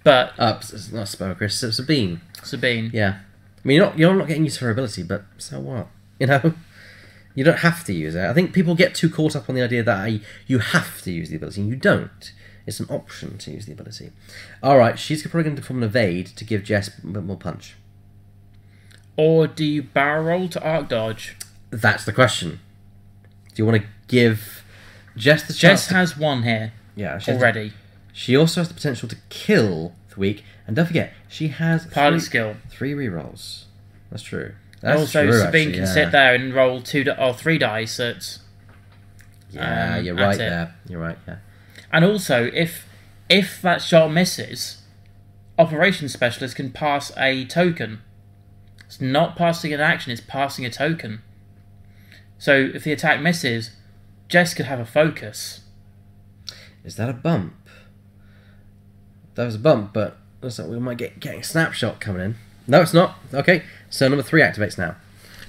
But it's not Sparrow, Chris. Sabine. Yeah. I mean, you're not getting used to her ability, but so what? You don't have to use it. I think people get too caught up on the idea that you have to use the ability, and you don't. It's an option to use the ability. Alright, she's probably going to perform an evade to give Jess a bit more punch. Or do you barrel roll to arc dodge? That's the question. Do you want to give Jess the chance? Jess has 1 here Yeah, already. She also has the potential to kill Thweek. And don't forget, she has Pilot skill. 3 rerolls. That's true. And That's also, true, Sabine actually, can yeah. sit there and roll 3 dice. That's Yeah, you're right there. You're right, yeah. And also, if that shot misses, Operations Specialist can pass a token. It's not passing an action, it's passing a token. So if the attack misses, Jess could have a focus. Is that a bump? That was a bump, but looks like we might get a snapshot coming in. No, it's not. Okay, so number 3 activates now.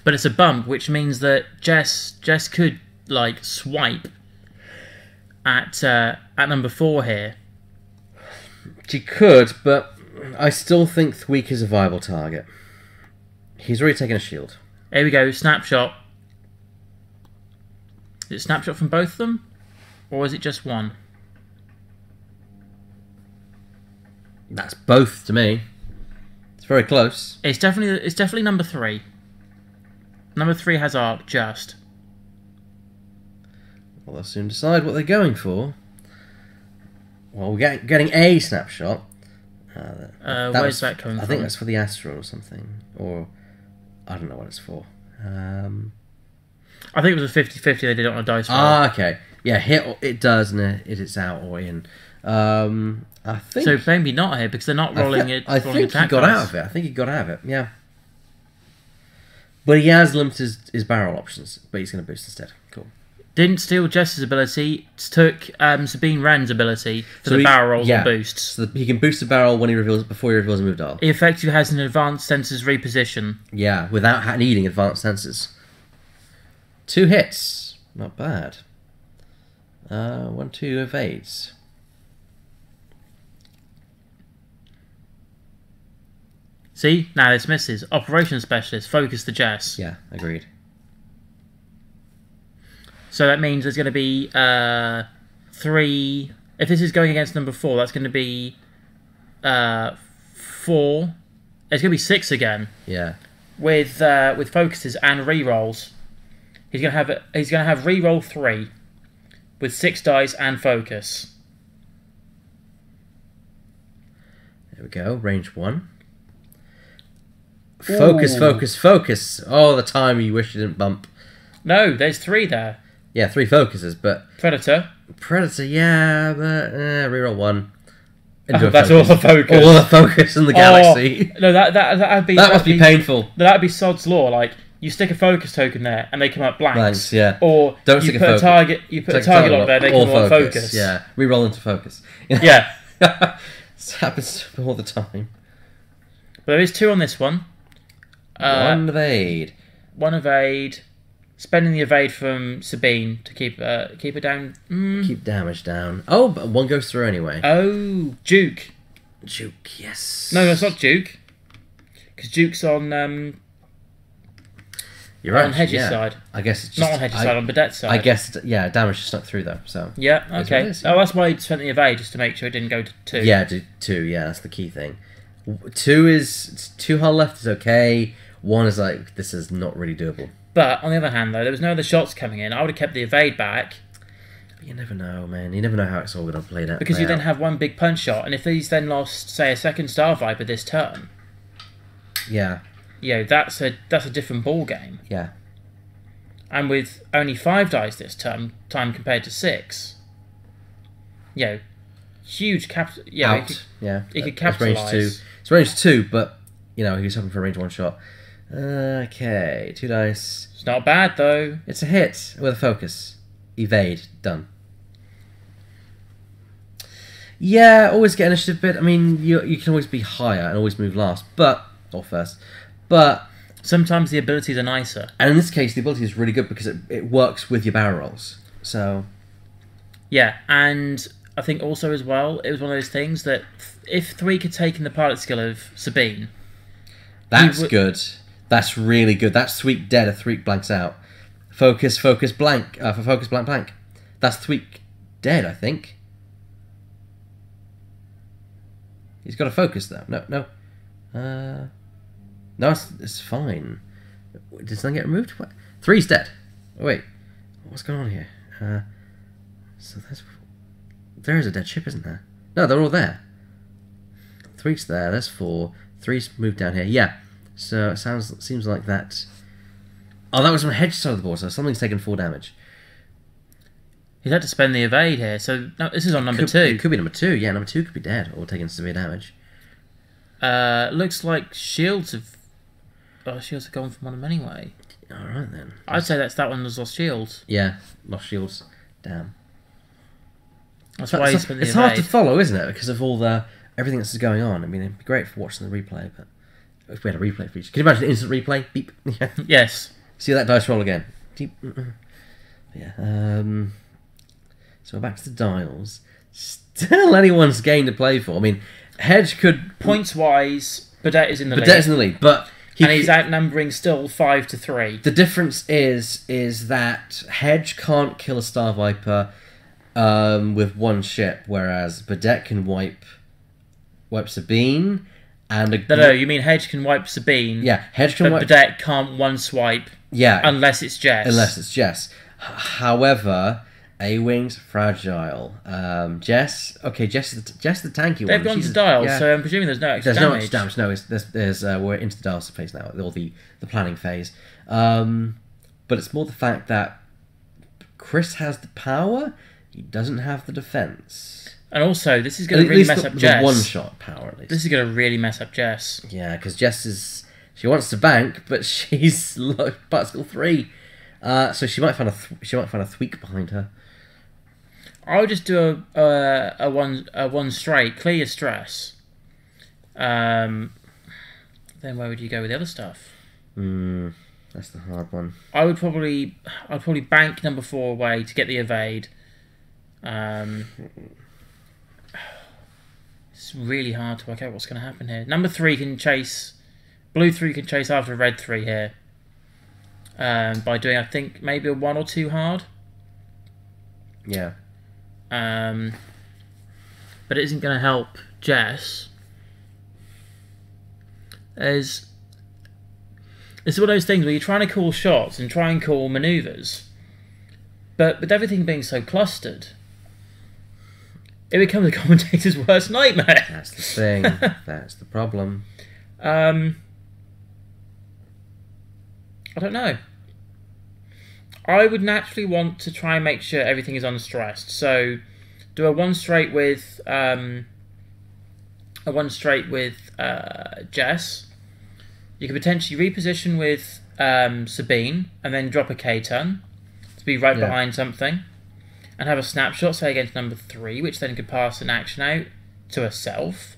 But it's a bump, which means that Jess could like swipe at number 4 here. She could, but I still think Thweek is a viable target. He's already taken a shield. Here we go, snapshot. Is it snapshot from both of them? Or is it just one? That's both to me. It's very close. It's definitely number 3. Number 3 has arc just. Well, they'll soon decide what they're going for. Well, we're getting a snapshot. Where's that coming from? I think that's for the Astral or something. Or, I don't know what it's for. I think it was a 50-50 they did it on a dice roll. Ah, okay. Yeah, hit it does, and it's out or in. I think... So maybe not here, because they're not rolling it. I think he got out of it. I think he got out of it, yeah. But he has limited his barrel options, but he's going to boost instead. Cool. Didn't steal Jess's ability, took Sabine Wren's ability for the barrel rolls and boosts. So he can boost the barrel when before he reveals a move dial. He effectively has an advanced sensors reposition. Yeah, without needing advanced sensors. 2 hits. Not bad. 1, 2 evades. See? Now this misses. Operations Specialist, focus the Jess. Yeah, agreed. So that means there's going to be 3... If this is going against number 4, that's going to be 4... It's going to be 6 again. Yeah. With focuses and rerolls. He's going to have reroll 3 with 6 dice and focus. There we go. Range 1. Focus, focus, focus. Oh, the time you wish you didn't bump. No, there's 3 there. Yeah, 3 focuses, but... Predator, yeah, but... reroll 1. That's all the focus. All the focus in the galaxy. No, that'd be... That must be painful. That'd be Sod's Law, like... You stick a focus token there, and they come up blanks. Blanks, yeah. Or Don't you stick put a a target. You put a target lock there, they come up focus. Yeah, reroll into focus. Yeah, This happens all the time. but there is 2 on this one. 1 evade. 1 evade. Spending the evade from Sabine to keep it down. Keep damage down. Oh, but 1 goes through anyway. Oh, Duke. Juke, yes. No, that's not Duke. Because Duke's on You're right. on Hedge's yeah. side. I guess it's just... Not on Hedge's side, on Badette's side. I guess, yeah, damage just snuck through though, so... Yeah, That's okay. what it is, yeah. Oh, that's why he spent the evade, just to make sure it didn't go to 2. Yeah, 2, yeah, that's the key thing. 2 is... 2 hull left is okay. 1 is like, this is not really doable. But, on the other hand, though, there was no other shots coming in. I would have kept the evade back. But you never know, man. You never know how it's all going to play out. Because you then have 1 big punch shot, and if he's then lost, say, a second Star Viper this turn, Yeah. that's a different ball game. Yeah. And with only 5 dice this time compared to 6, huge cap. Yeah, Out. He could That's range capitalise. 2. It's range 2, but, he was hoping for a range 1 shot. Okay, 2 dice. It's not bad though. It's a hit with a focus. Evade. Done. Yeah, always get initiative bit. I mean, you can always be higher and always move last, or first. But Sometimes the abilities are nicer. and in this case, the ability is really good because it works with your barrel rolls. So Yeah, and I think also as well, it was one of those things that if Thweek had taken the pilot skill of Sabine, that's good. That's really good. That's Thweek dead. A Thweek blanks out. Focus, focus, blank. For focus, blank, blank. That's Thweek dead, I think. He's got a focus though. No. No, it's fine. Did something get removed? What? 3's dead. Oh, wait. What's going on here? So there is a dead ship, isn't there? No, they're all there. 3's there. That's 4. 3's moved down here. Yeah. So it seems like that. Oh, that was from Hedge side of the board. So something's taken 4 damage. He's had to spend the evade here. So no, this is on number 2. It could be number 2. Yeah, number 2 could be dead or taking severe damage. Looks like shields have. Oh, shields have gone from one of them anyway. All right then. I'd say that one was lost shields. Yeah, lost shields. Damn. That's why he's been the It's hard to follow, isn't it? Because of all everything that's going on. I mean, it'd be great for watching the replay, but if we had a replay feature, can you imagine an instant replay? Beep. Yeah. Yes. See that dice roll again. Deep. Yeah. So we're back to the dials. Still anyone's game to play for. I mean, Hedge could points wise. Burdett is in the lead. Burdett's in the lead, but he's outnumbering still 5-3. The difference is that Hedge can't kill a Star Viper with one ship, whereas Burdett can wipe Sabine and No, you mean Hedge can wipe Sabine? Yeah, Hedge can wipe. Burdett can't one swipe. Yeah, unless it's Jess. However, A-Wing's fragile. Jess is the tanky one. They've gone to dial, so I'm presuming there's no extra damage. There's no extra damage. No, there's we're into the dial phase now, or the planning phase. But it's more the fact that Chris has the power. He doesn't have the defense. And also, this is going to really mess up Jess. The one-shot power, at least. This is going to really mess up Jess. Yeah, because Jess she wants to bank, but she's particle 3, so she might find a thweek behind her. I would just do a one straight, clear your stress. Then where would you go with the other stuff? That's the hard one. I'd probably bank number 4 away to get the evade. It's really hard to work out what's going to happen here. Number 3 can chase. Blue 3 can chase after red 3 here. By doing, I think, maybe a 1 or 2 hard. Yeah. But it isn't going to help Jess. It's one of those things where you're trying to call shots and try and call manoeuvres, but with everything being so clustered, it becomes the commentator's worst nightmare. That's the thing. That's the problem. I don't know. I would naturally want to try and make sure everything is unstressed. So, do a 1 straight with Jess. You could potentially reposition with Sabine and then drop a K-turn to be right behind something, and have a snapshot, say against number 3, which then could pass an action out to herself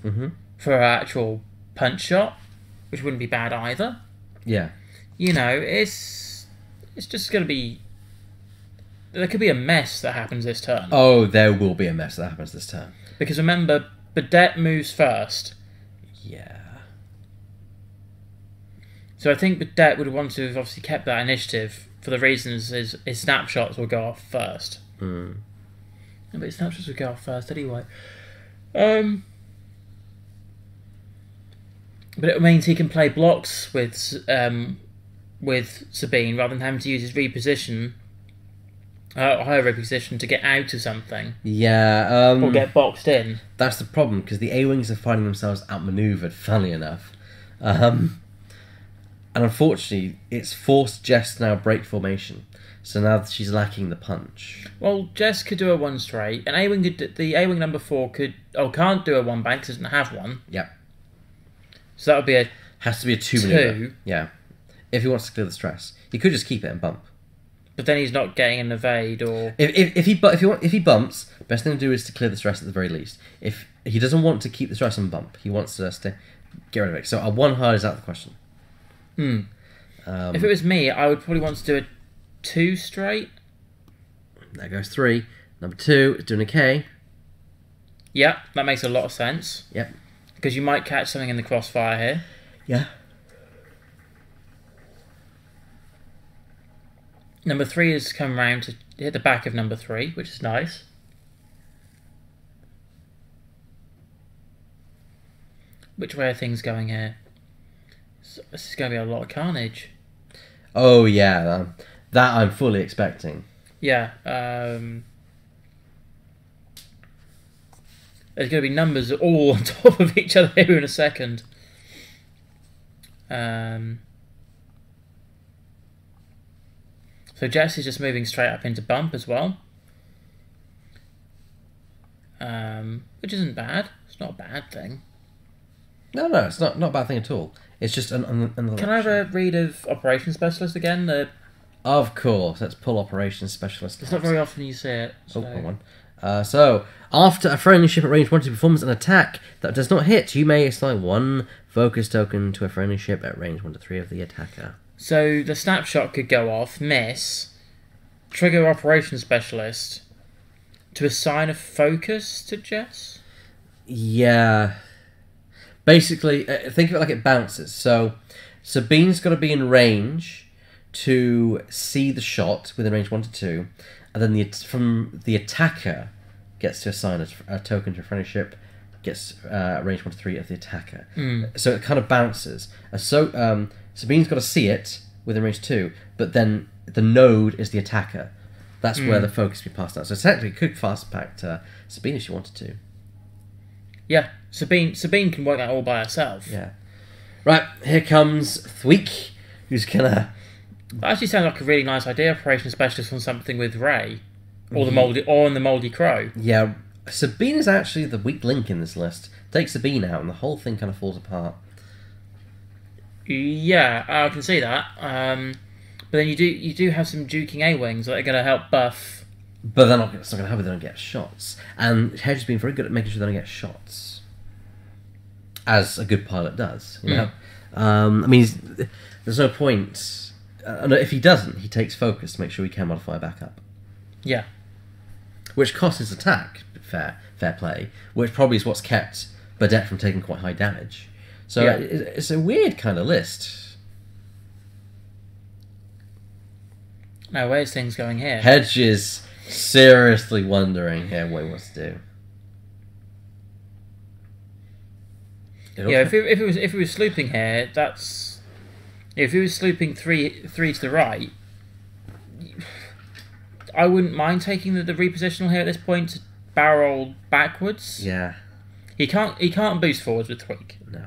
for her actual punch shot, which wouldn't be bad either. Yeah. You know, it's just going to be... There could be a mess that happens this turn. Oh, there will be a mess that happens this turn. Because remember, Burdett moves first. Yeah. So I think Burdett would want to have obviously kept that initiative for the reasons his snapshots will go off first. But his snapshots will go off first anyway. But it means he can play blocks with Sabine rather than having to use his reposition, higher reposition to get out of something. Yeah. Or get boxed in. That's the problem, because the A-Wings are finding themselves outmaneuvered, funnily enough. And unfortunately, it's forced Jess to now break formation. So now she's lacking the punch. Well, Jess could do a 1 straight, and the A-Wing number 4 can't do a 1 bank because it doesn't have one. Yep. So that would be has to be a 2 maneuver. Yeah. If he wants to clear the stress, he could just keep it and bump. But then he's not getting an evade or. If he bumps, best thing to do is to clear the stress at the very least. If he doesn't want to keep the stress and bump, he wants us to get rid of it. So a 1 hard is out of the question. If it was me, I would probably want to do a 2 straight. There goes 3. Number 2 is doing a K. Yep, that makes a lot of sense. Yep. Because you might catch something in the crossfire here. Yeah. Number 3 has come round to hit the back of number 3, which is nice. Which way are things going here? This is going to be a lot of carnage. Oh yeah, that I'm fully expecting. Yeah. There's going to be numbers all on top of each other here in a second. So Jess is just moving straight up into bump as well. Which isn't bad. It's not a bad thing. No, it's not a bad thing at all. It's just another Can I have a read of Operations Specialist again? Of course, let's pull Operations Specialist. It's not very often you see it. So. Oh, wrong one. So, after a friendly ship at range 1 performs an attack that does not hit, you may assign 1 focus token to a friendly ship at range 1 to 3 of the attacker. So the snapshot could go off, miss, trigger Operations Specialist to assign a focus to Jess? Yeah. Basically, think of it like it bounces. So, Sabine's got to be in range to see the shot within range 1 to 2, and then from the attacker gets to assign a token to a friendly ship, gets range 1 to 3 of the attacker. So it kind of bounces. Sabine's got to see it within range 2, but then the node is the attacker. That's where the focus will be passed out. So technically, it could fast back to Sabine if she wanted to. Yeah, Sabine can work that all by herself. Yeah. Right, here comes Thweek, who's gonna... That actually sounds like a really nice idea, Operations Specialist on something with Ray. Or the Mouldy Crow. Yeah, Sabine is actually the weak link in this list. Take Sabine out and the whole thing kind of falls apart. Yeah, I can see that. But then you do have some duking A-Wings that are going to help buff. But it's not going to help if they don't get shots. And Hedge has been very good at making sure they don't get shots. As a good pilot does, you know? I mean, there's no point... if he doesn't, he takes focus to make sure he can modify back up. Yeah. Which costs his attack, fair play, which probably is what's kept Burdett from taking quite high damage. So yeah. It's a weird kind of list. Now, where's things going here? Hedge is seriously wondering here what he wants to do. Yeah, if it was slooping here, that's... If he was slooping three to the right, I wouldn't mind taking the repositional here at this point to barrel backwards. Yeah. He can't boost forwards with Tweak. No.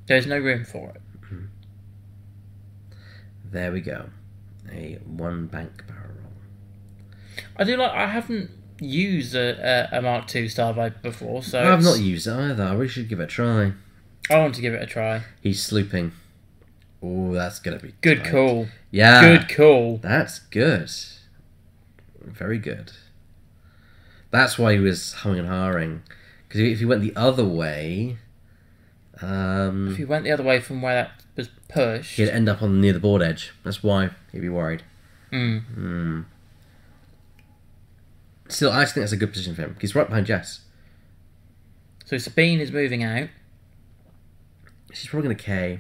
There's no room for it. There we go. A 1 bank barrel roll. I haven't used a Mark II Star Viper before, so I've not used it either. I really should give it a try. I want to give it a try. He's slooping. Oh, that's gonna be good tight. Call. Yeah. Good call. That's good. Very good. That's why he was humming and hawing. Because if he went the other way... if he went the other way from where that was pushed... he'd end up on near the board edge. That's why he'd be worried. Still, I actually think that's a good position for him. He's right behind Jess. So Sabine is moving out. She's probably going to K.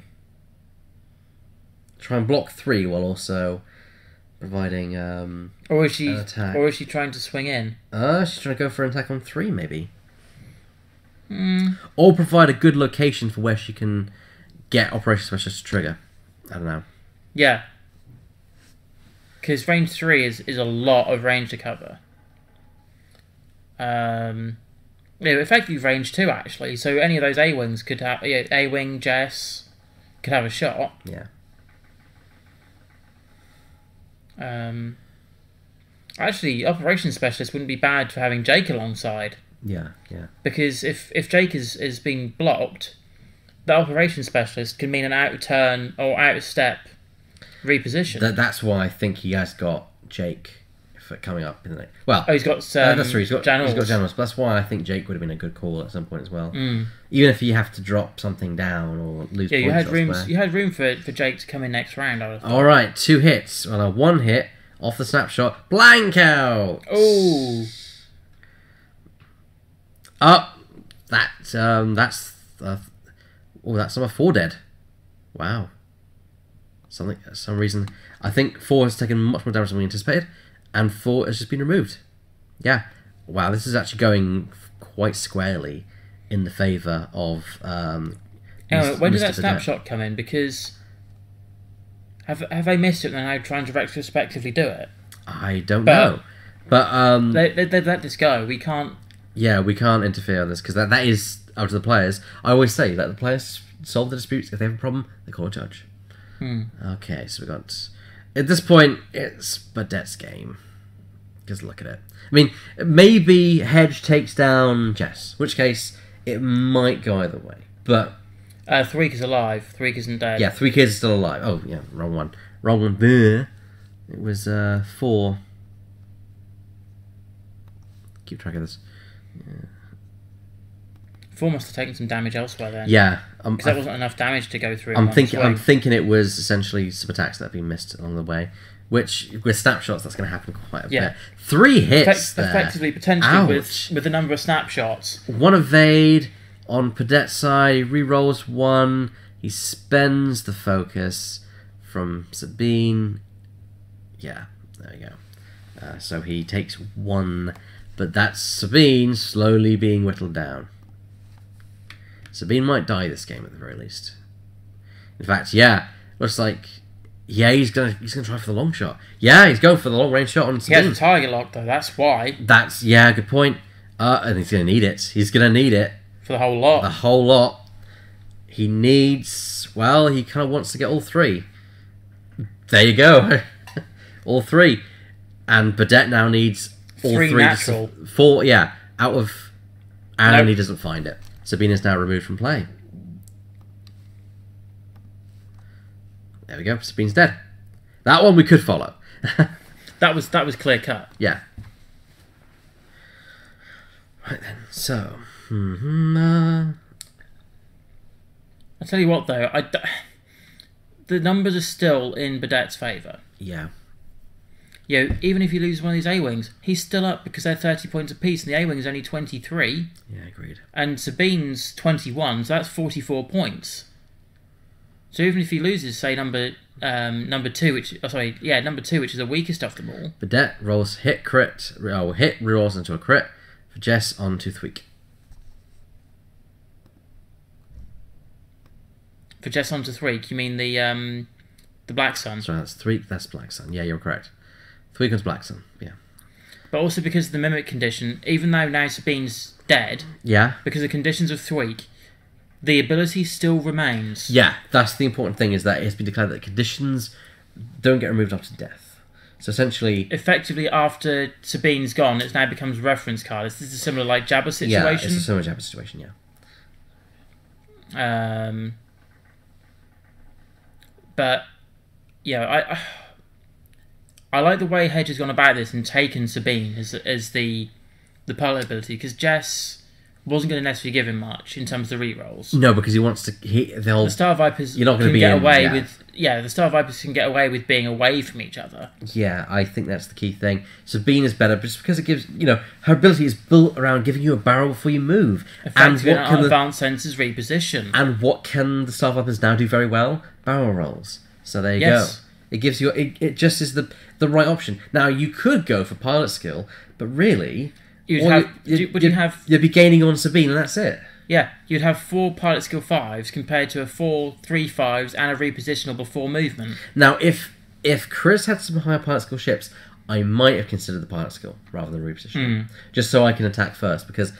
Try and block 3 while also providing or is she an attack. Or is she trying to swing in? She's trying to go for an attack on 3, maybe. Or provide a good location for where she can get Operation Specialist to trigger. I don't know. Yeah. Because range 3 is a lot of range to cover. Effectively range 2 actually. So any of those A-Wings could have... A-Wing, Jess could have a shot. Yeah. Actually, Operations Specialist wouldn't be bad for having Jake alongside. Yeah. Because if Jake is being blocked, the Operations Specialist can mean an out of turn or out of step reposition. That's why I think he has got Jake coming up in the next... Well, he's got that's true. He's got Jan Janos, but that's why I think Jake would have been a good call at some point as well. Even if you have to drop something down or lose points. You had room for Jake to come in next round. All right, 2 hits. Well, 1 hit off the snapshot, blank out. Oh. That's number 4 dead. Wow. For some reason, I think 4 has taken much more damage than we anticipated, and 4 has just been removed. Yeah. Wow, this is actually going quite squarely in the favour of... when did that snapshot come in? Because... Have they missed it and now trying to retrospectively do it? I don't know. But... They let this go. We can't Yeah, we can't interfere on this because that is up to the players. I always say let the players solve the disputes. If they have a problem, they call a judge. Okay, so we got at this point it's Badette's game. Because look at it. I mean, maybe Hedge takes down Jess, in which case it might go either way. But Tariq is alive. Tariq isn't dead. yeah, 3 kids are still alive. Oh yeah, wrong one. Wrong one. Bleh. It was 4. Keep track of this. 4 must have taken some damage elsewhere then. Yeah, because that wasn't enough damage to go through. I'm thinking it was essentially some attacks that have been missed along the way. Which with snapshots, that's going to happen quite a bit. 3 hits there. Effectively, potentially with the number of snapshots. 1 evade on Padette's side. He re-rolls 1. He spends the focus from Sabine. Yeah, there we go. So he takes 1, but that's Sabine slowly being whittled down. Sabine might die this game at the very least. In fact, yeah, looks like he's gonna try for the long shot. Yeah, he's going for the long range shot on Sabine. He has a target lock though. That's why. Good point. And he's gonna need it. He's gonna need it for the whole lot. The whole lot. He needs. Well, he kind of wants to get all 3. There you go. All 3. And Badette now needs all 3 natural. 4, yeah, out of... And he doesn't find it. Sabine is now removed from play. There we go. Sabine's dead. That one we could follow. that was clear cut. Yeah. Right then. So... I tell you what though, the numbers are still in Badette's favour. Yeah. You know, even if you lose one of these A-Wings, he's still up because they're 30 points apiece and the A-Wing is only 23. Yeah, agreed. And Sabine's 21, so that's 44 points. So even if he loses, say, number 2, which is the weakest of them all. Badette rolls hit, rerolls into a crit for Jess on to Thweek. For Jess on to Thweek, you mean the Black Sun? Sorry, that's Thweek, that's Black Sun. Yeah, you're correct. Thweek and Black Sun, yeah. But also because of the Mimic condition, even though now Sabine's dead, because of the conditions of Thweek, the ability still remains. Yeah, that's the important thing, is that it's been declared that conditions don't get removed after death. So essentially... Effectively, after Sabine's gone, it now becomes reference card. This is a similar, like, Jabba situation. Yeah, it's a similar Jabba situation, yeah. But, yeah, I like the way Hedge has gone about this and taken Sabine as the pilot ability, because Jess wasn't going to necessarily give him much in terms of the rerolls. No, because he wants to. The Star Vipers can get away with. Yeah, the Star Vipers can get away with being away from each other. Yeah, I think that's the key thing. Sabine is better just because it gives, her ability is built around giving you a barrel before you move. Effectively, and what can advanced senses reposition? And what can the Star Vipers now do very well? Barrel rolls. So there you go. It gives you. It just is the right option. Now you could go for pilot skill, but really. You'd be gaining on Sabine, and that's it. Yeah, you'd have 4 pilot skill 5s compared to a 4 3/5s and a repositional before movement. Now, if Chris had some higher pilot skill ships, I might have considered the pilot skill rather than repositioning, just so I can attack first, because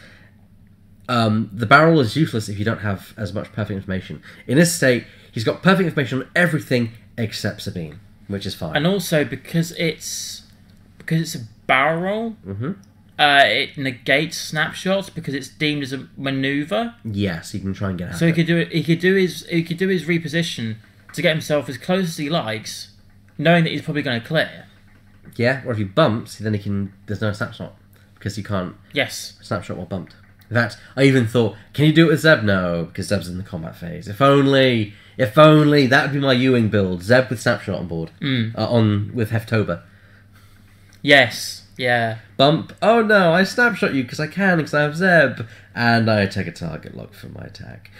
the barrel is useless if you don't have as much perfect information. In this state, he's got perfect information on everything except Sabine, which is fine. And also because it's a barrel roll. It negates snapshots because it's deemed as a maneuver. Yes, he can try and get out. So he could do it. He could do his reposition to get himself as close as he likes, knowing that he's probably going to clear. Yeah, or if he bumps, then he can. There's no snapshot because he can't. Yes. Snapshot while bumped. In fact, I even thought, can you do it with Zeb? No, because Zeb's in the combat phase. If only that would be my Ewing build. Zeb with snapshot on board. With Heftober. Yes. Yeah. Bump. Oh no, I snapshot you because I I have Zeb. And I take a target lock for my attack.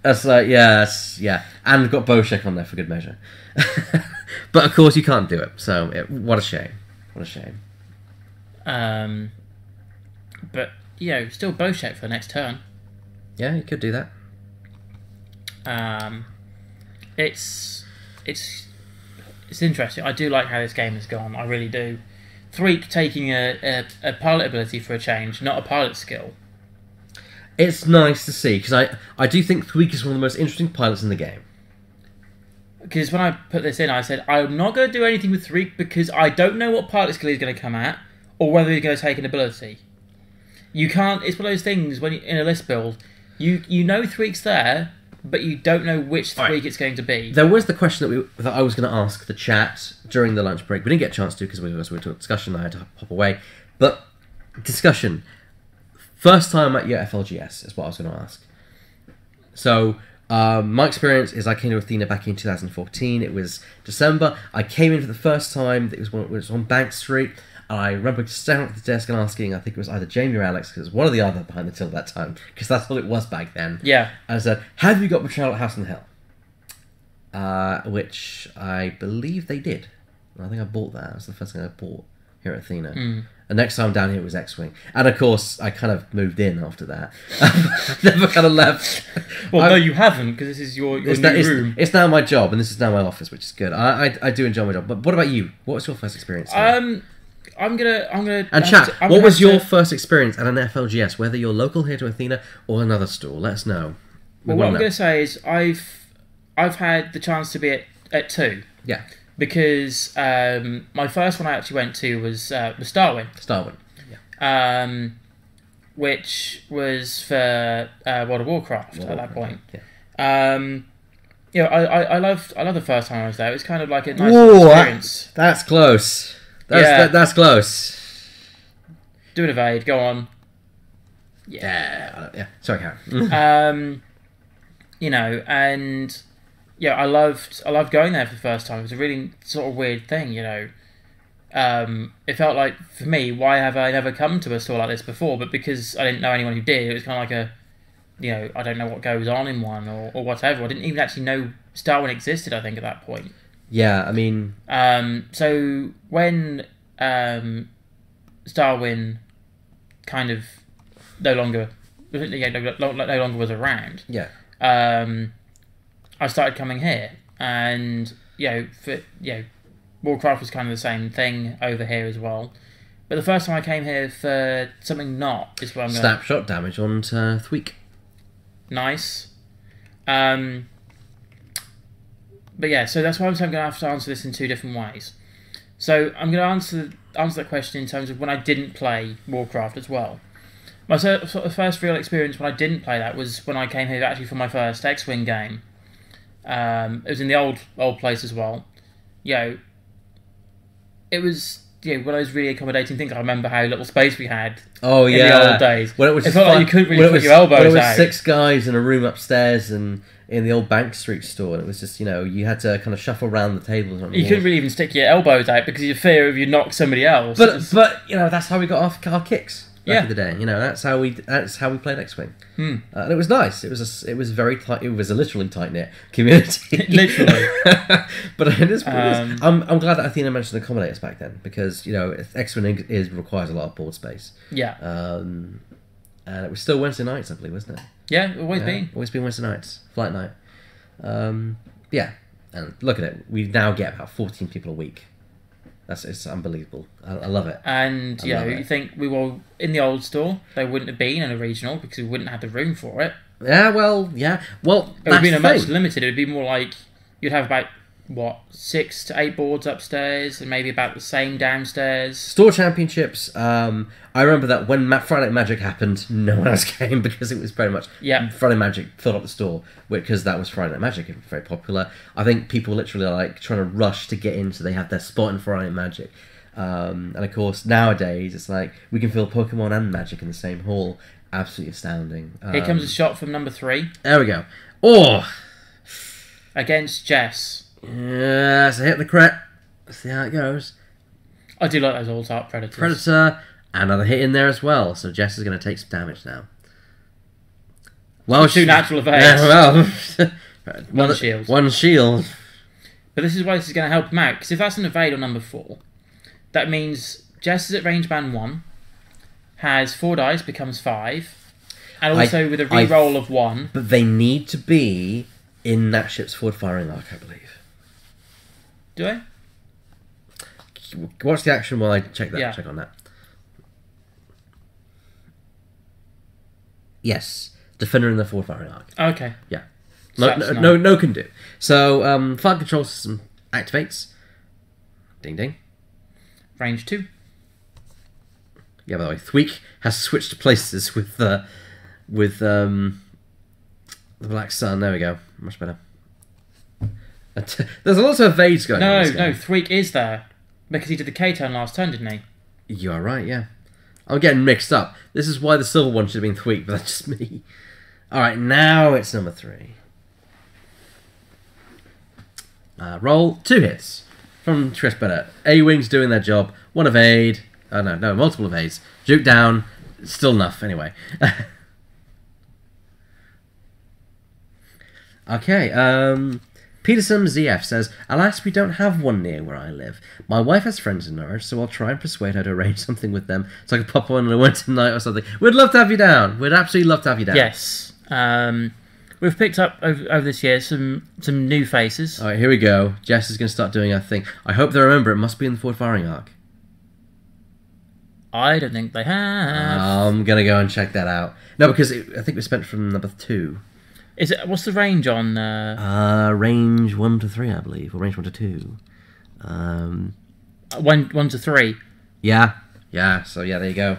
That's like, yeah. And got Boshek on there for good measure. But of course you can't do it. So, what a shame. What a shame. But, still Boshek for the next turn. Yeah, you could do that. It's interesting. I do like how this game has gone. I really do. Threek taking a pilot ability for a change, not a pilot skill. It's nice to see, because I do think Thweek is one of the most interesting pilots in the game. Because when I put this in, I said, I'm not going to do anything with Threek because I don't know what pilot skill he's going to come at, or whether he's going to take an ability. You can't... It's one of those things, when in a list build, you know Threek's there, but you don't know which Threek it's going to be. There was the question that I was going to ask the chat during the lunch break. We didn't get a chance to because we were to a discussion. I had to hop away. But, discussion. First time at your FLGS is what I was going to ask. So, my experience is I came to Athena back in 2014. It was December. I came in for the first time. It was on Bank Street. And I remember standing at the desk and asking, I think it was either Jamie or Alex, because it was one or the other behind the till at that time, because that's all it was back then. Yeah. And I said, have you got Betrayal at House on the Hill? Which I believe they did. I think I bought that. That was the first thing I bought here at Athena. And next time down here it was X-Wing. And of course, I kind of moved in after that. Never kind of left. Well, no, you haven't, because this is your new room. It's now my job, and this is now my office, which is good. I do enjoy my job. But what about you? What was your first experience? I'm gonna. And chat. What was your first experience at an FLGS? Whether you're local here to Athena or another store, let us know. Well, what I'm going to say is I've had the chance to be at two. Yeah. Because my first one I actually went to was Starwin. Starwin. Yeah. Which was for World of Warcraft at that point. Yeah. You know, I loved the first time I was there. It was kind of like a nice experience. That's close. That's close. Do an evade. Go on. Yeah. Sorry, Karen. You know, and yeah, I loved going there for the first time. It was a really sort of weird thing, you know. It felt like, for me, why have I never come to a store like this before? But because I didn't know anyone who did, it was kind of like you know, I don't know what goes on in one or whatever. I didn't even actually know Starwin existed, I think, at that point. Yeah, I mean... So when Starwin kind of no longer was around, yeah, I started coming here, and Warcraft was kind of the same thing over here as well. But the first time I came here for something not is where I'm going. Snapshot damage on Thweek. Nice. But yeah, so that's why I'm saying I'm going to have to answer this in two different ways. So I'm going to answer that question in terms of when I didn't play Warcraft as well. My sort of first real experience when I didn't play that was when I came here actually for my first X-Wing game. It was in the old place as well. It was one of those really accommodating things. I remember how little space we had. Oh yeah, in the old days. When it was felt like you couldn't really put your elbows out. When it was 6 guys in a room upstairs and in the old Bank Street store, and it was just, you had to kind of shuffle around the tables. You couldn't really even stick your elbows out because of your fear of you knock somebody else. But that's how we got our kicks back in the day. That's how we played X-Wing. And it was nice. It was very tight. It was a literally tight knit community. Literally. But it is. I'm glad that Athena mentioned accommodators back then, because X-Wing requires a lot of board space. Yeah. And it was still Wednesday nights, I believe, wasn't it? Yeah, always been Wednesday nights, flight night. Yeah, and look at it. We now get about 14 people a week. It's unbelievable. I love it. And you think we were in the old store, there wouldn't have been in a regional because we wouldn't have the room for it. Yeah, well, it would have been much limited. It would be more like you'd have about 6 to 8 boards upstairs and maybe about the same downstairs. Store championships. I remember that when Friday Night Magic happened, no one else came because it was very much Friday Night Magic filled up the store because that was Friday Night Magic. It was very popular. I think people literally are like trying to rush to get in so they have their spot in Friday Night Magic. And of course nowadays it's like we can fill Pokemon and Magic in the same hall. Absolutely astounding. Here comes a shot from number 3. There we go. Oh, against Jess. Yeah, so hit the crit. Let's see how it goes. I do like those alt-art Predators. Predator, another hit in there as well. So Jess is going to take some damage now. Well, 2 natural evades. Yeah, well, 1 shield. 1 shield. But this is why this is going to help him out, because if that's an evade on number 4, that means Jess is at range band 1, has 4 dice, becomes 5, and also with a reroll of 1. But they need to be in that ship's forward firing arc, I believe. Do I? watch the action while I check that. Yeah. Check on that. Yes, defender in the forward firing arc. Okay. Yeah. So No can do. So fire control system activates. Ding ding. Range 2. Yeah, by the way, Thweek has switched places with the Black Sun. There we go. Much better. There's a lot of evades going on. No, Thweek is there. Because he did the K-turn last turn, didn't he? You are right, yeah. I'm getting mixed up. This is why the silver one should have been Thweek, but that's just me. Alright, now it's number 3. Roll 2 hits from Trish Better. A-Wings doing their job. 1 evade. Oh, no, multiple evades. Juke down. Still enough, anyway. Okay, Peterson ZF says, alas, we don't have one near where I live. My wife has friends in Norwich, so I'll try and persuade her to arrange something with them so I can pop on a winter night or something. We'd love to have you down. We'd absolutely love to have you down. Yes. We've picked up over this year some new faces. Alright, here we go. Jess is going to start doing her thing. I hope they remember it must be in the forward firing arc. I don't think they have. I'm going to go and check that out. No, because I think we spent from number 2. Is it? What's the range on? Range 1 to 3, I believe, or range 1 to 2. 1 to 3. Yeah. So yeah, there you go.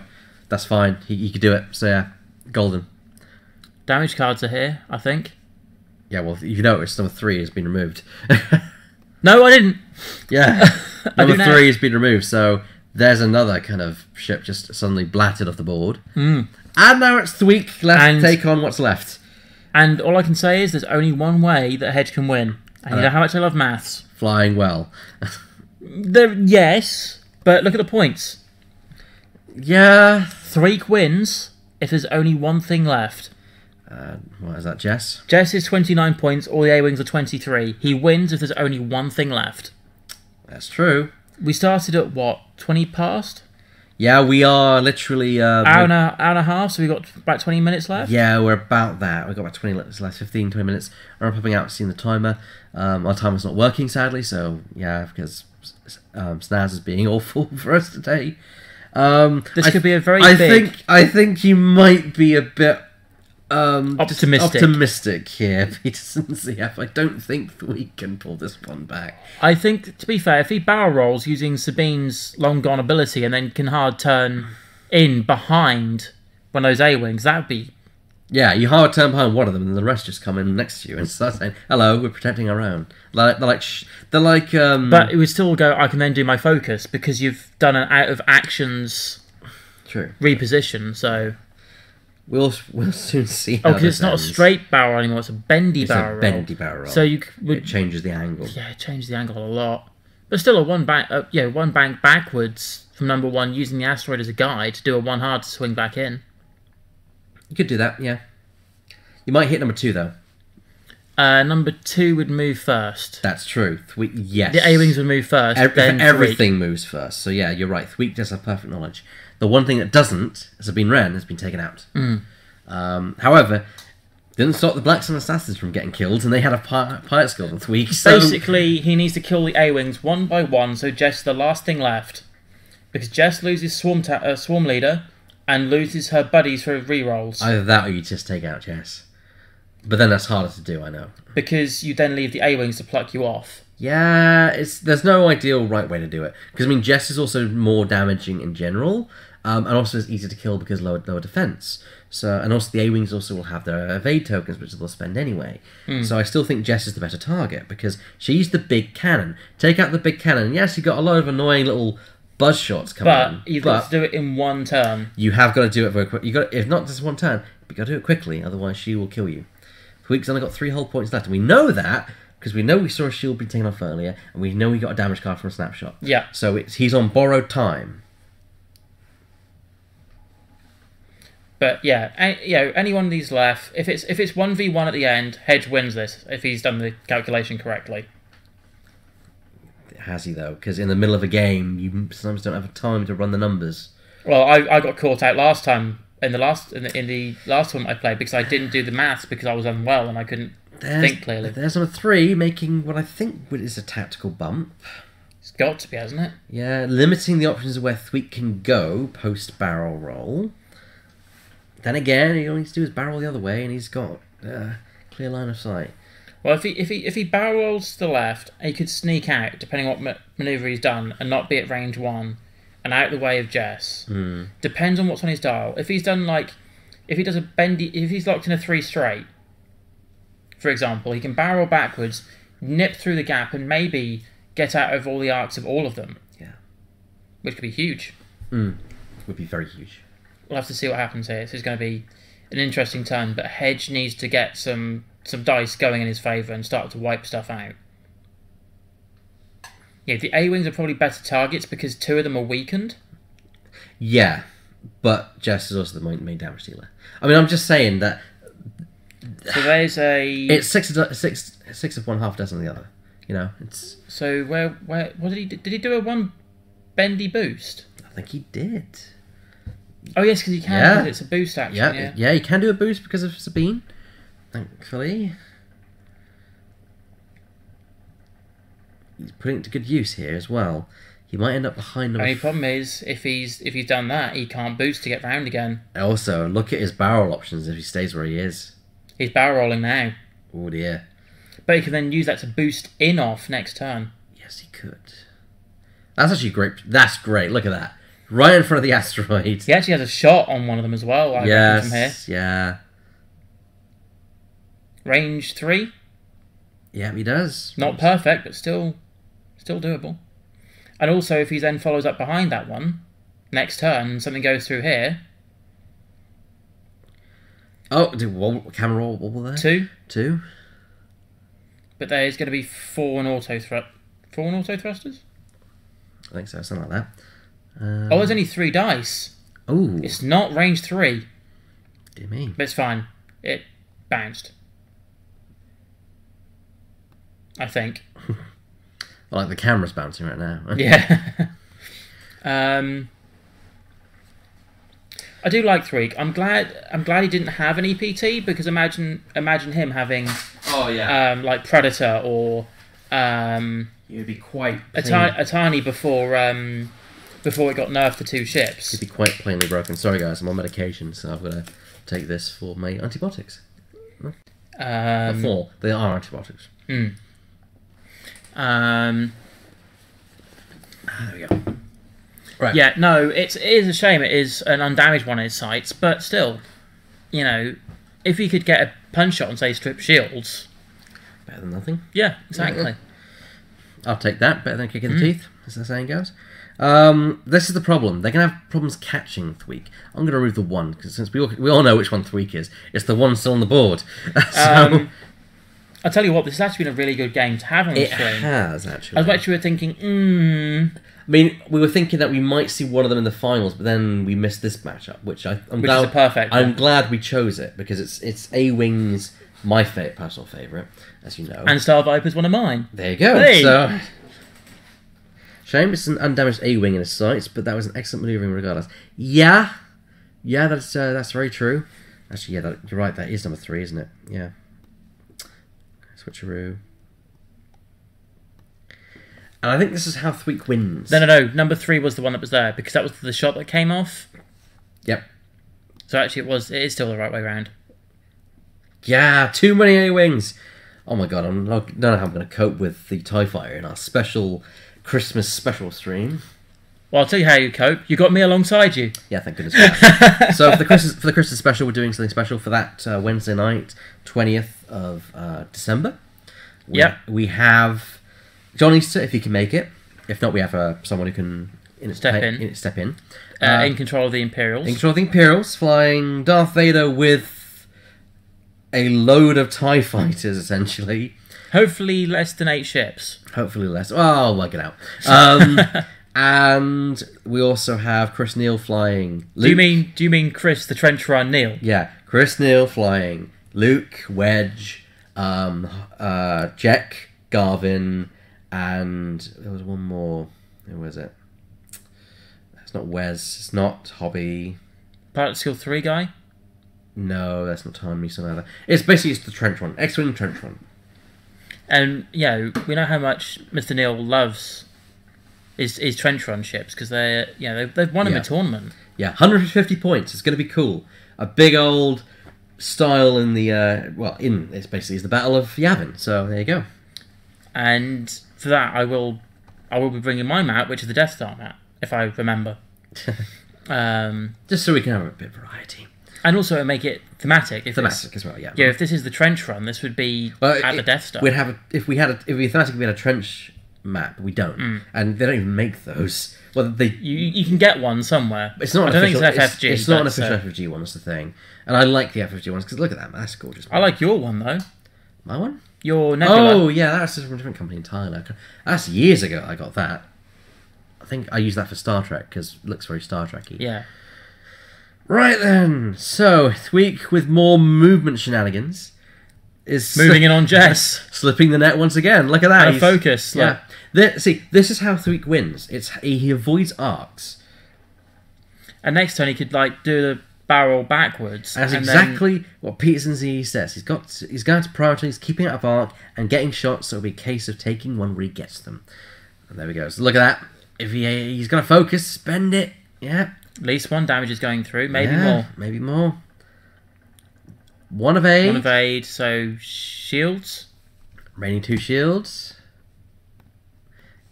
That's fine. He could do it. So yeah, golden. Damage cards are here, I think. Yeah, well, you noticed number 3 has been removed. No, I didn't. Yeah, number do 3 has been removed. So there's another kind of ship just suddenly blatted off the board. And now it's Thweek left to take on what's left. And all I can say is there's only one way that Hedge can win. And you know how much I love maths. Flying well. Yes, but look at the points. Yeah. Threek wins if there's only one thing left. What is that, Jess? Jess is 29 points, all the A-Wings are 23. He wins if there's only one thing left. That's true. We started at, what, 20 past? Yeah, we are literally... hour and a half, so we've got about 20 minutes left? Yeah, we're about that. We've got about 20 minutes left, 15, 20 minutes. I'm popping out, seeing the timer. Our timer's not working, sadly, so yeah, because Snaz is being awful for us today. This could be a very big... I think you might be a bit... optimistic here, Peterson CF. I don't think we can pull this one back. I think, to be fair, if he barrel rolls using Sabine's long gone ability and then can hard turn in behind one of those A-Wings, that would be... Yeah, you hard turn behind one of them and the rest just come in next to you and start saying, hello, we're protecting our own. They're like... But it would still go, I can then do my focus because you've done an out of actions reposition, so... We'll soon see. Oh, because it's not a straight barrel anymore; it's a bendy barrel. It's a bendy barrel. So it changes the angle. Yeah, it changes the angle a lot. But still, one bank backwards from number 1 using the asteroid as a guide to do a 1 hard to swing back in. You could do that, yeah. You might hit number 2 though. Number 2 would move first. That's true. Yes. The A-Wings would move first. Then everything moves first. So yeah, you're right. Thweek does have perfect knowledge. The one thing that doesn't, Sabine Wren, has been taken out. However, didn't stop the Black Sun Assassins from getting killed, and they had a pilot skill on Thweek. So... Basically, he needs to kill the A-Wings one by one, so Jess is the last thing left. Because Jess loses swarm leader, and loses her buddies for rerolls. Either that or you just take out Jess. But then that's harder to do, I know. Because you then leave the A-Wings to pluck you off. Yeah, there's no ideal right way to do it. Because, I mean, Jess is also more damaging in general, and also is easier to kill because lower defense. So, and also the A-Wings also will have their evade tokens, which they'll spend anyway. So I still think Jess is the better target, because she's the big cannon. Take out the big cannon. Yes, you've got a lot of annoying little buzz shots coming in. But you've got to do it in one turn. You have got to do it very quick. If not just one turn, you've got to do it quickly, otherwise she will kill you. Thweek's only got 3 whole points left, and we know that because we know we saw a shield be taken off earlier, and we know we got a damage card from a snapshot. Yeah. So he's on borrowed time. But yeah, any one of these left. If it's 1v1 at the end, Hedge wins this if he's done the calculation correctly. Has he though? Because in the middle of a game, you sometimes don't have time to run the numbers. Well, I got caught out last time in the last one I played because I didn't do the maths because I was unwell and I couldn't think clearly. There's number 3 making what I think is a tactical bump. It's got to be, hasn't it? Yeah, limiting the options of where Thweek can go post-barrel roll. Then again, all he needs to do is barrel the other way, and he's got clear line of sight. Well, if he barrel rolls to the left, he could sneak out, depending on what manoeuvre he's done, and not be at range 1, and out the way of Jess. Depends on what's on his dial. If he's done if he does a bendy, if he's locked in a 3 straight, for example, he can barrel backwards, nip through the gap, and maybe get out of all the arcs of all of them. Yeah, which could be huge. Would be very huge. We'll have to see what happens here. This is going to be an interesting turn, but Hedge needs to get some dice going in his favour and start to wipe stuff out. Yeah, the A-Wings are probably better targets because 2 of them are weakened. Yeah, but Jess is also the main damage dealer. I mean, I'm just saying that... So there's a... It's six of one, half a dozen of the other. You know, it's... So what did he do? Did he do a 1 bendy boost? I think he did. Oh yes, because he can, because it's a boost action. Yeah, he can do a boost because of Sabine. Thankfully. He's putting it to good use here as well. He might end up behind The only problem is, if he's done that, he can't boost to get round again. Also, look at his barrel options if he stays where he is. He's barrel rolling now. Oh dear. But he can then use that to boost in off next turn. Yes, he could. That's actually great. That's great. Look at that. Right in front of the asteroid. He actually has a shot on one of them as well. I reckon, from here. Yeah. Range 3. Yeah, he does. Not perfect, but still doable. And also, if he then follows up behind that one, next turn, and something goes through here. Oh, camera roll wobble there? 2. But there's going to be 4 auto thrusters? I think so, something like that. Oh, there's only 3 dice. Oh. It's not range 3. Dear me. But it's fine. It bounced. I think. Well, like the camera's bouncing right now. Yeah. I do like Threek. I'm glad he didn't have an EPT, because imagine him having like Predator or You'd be quite a tiny before it got nerfed for 2 ships. It'd be quite plainly broken. Sorry guys, I'm on medication, so I've got to take this for my antibiotics. 4. They are antibiotics. There we go. Right. Yeah, no, it is a shame it is an undamaged one in his sights, but still, you know, if he could get a punch shot and say strip shields... Better than nothing. Yeah, exactly. Yeah. I'll take that. Better than kicking the teeth, as the saying goes. This is the problem. They're going to have problems catching Thweek. I'm going to remove the 1, because since we all know which one Thweek is, it's the one still on the board. So... I'll tell you what, this has actually been a really good game to have on the stream. It has, actually. I was actually thinking, I mean, we were thinking that we might see one of them in the finals, but then we missed this matchup, which is a perfect one. I'm glad we chose it, because it's A-Wing's my personal favourite, as you know. And Star Viper's one of mine. There you go. Hey. So, shame it's an undamaged A-Wing in his sights, but that was an excellent manoeuvring regardless. Yeah, that's very true. Actually, yeah, you're right, that is number 3, isn't it? Yeah. Switcheroo. And I think this is how Thweek wins. No. Number 3 was the one that was there, because that was the shot that came off. Yep. So actually it is still the right way round. Yeah, too many A-Wings. Oh my god, I don't know how I'm going to cope with the TIE Fighter in our special Christmas special stream. Well, I'll tell you how you cope. You got me alongside you. Yeah, thank goodness. So for the Christmas special, we're doing something special for that Wednesday night, 20th of December. We have John Easter, if he can make it. If not, we have someone who can step in. In control of the Imperials. In control of the Imperials, flying Darth Vader with a load of TIE fighters, essentially. Hopefully less than 8 ships. Hopefully less. Oh, I'll work it out. And we also have Chris Neal flying Luke. Do you mean Chris the Trench Run Neal? Yeah, Chris Neal flying Luke, Wedge, Jack, Garvin, and there was one more. Who was it? It's not Wes. It's not Hobby. Pilot Skill 3 guy? No, that's not Time Reason either. It's basically the Trench Run. X-Wing Trench Run. And, we know how much Mr. Neal loves is trench run ships because they've won him a tournament. Yeah, 150 points. It's going to be cool. A big old style in the it's basically the Battle of Yavin. So there you go. And for that, I will be bringing my map, which is the Death Star map, if I remember. Just so we can have a bit of variety. And also make it thematic. Thematic as well, yeah. Yeah, if this is the trench run, this would be at the Death Star. If we thematically had a trench map, we don't, and they don't even make those. Well, you can get one somewhere. It's not. I don't think it's an FFG. It's not an official FFG one. That's the thing, and I like the FFG ones because look at that, man, that's gorgeous. I like your one though. My one? Your Nebula. Oh yeah, that's from a different company entirely. That's years ago. I got that. I think I used that for Star Trek because it looks very Star Trek-y. Yeah. Right then, so Thweek with more movement shenanigans is moving in on Jess, slipping the net once again. Look at that. Out of focus. Yeah. See, this is how Thweek wins. He avoids arcs. And next turn he could do the barrel backwards. That's exactly what Peterson Z says. He's going to prioritize keeping out of arc and getting shots. So it'll be a case of taking one where he gets them. And there we go. So look at that. If he's going to focus, spend it. Yeah. At least one damage is going through. Maybe more. One evade. One evade. So shields. Raining 2 shields.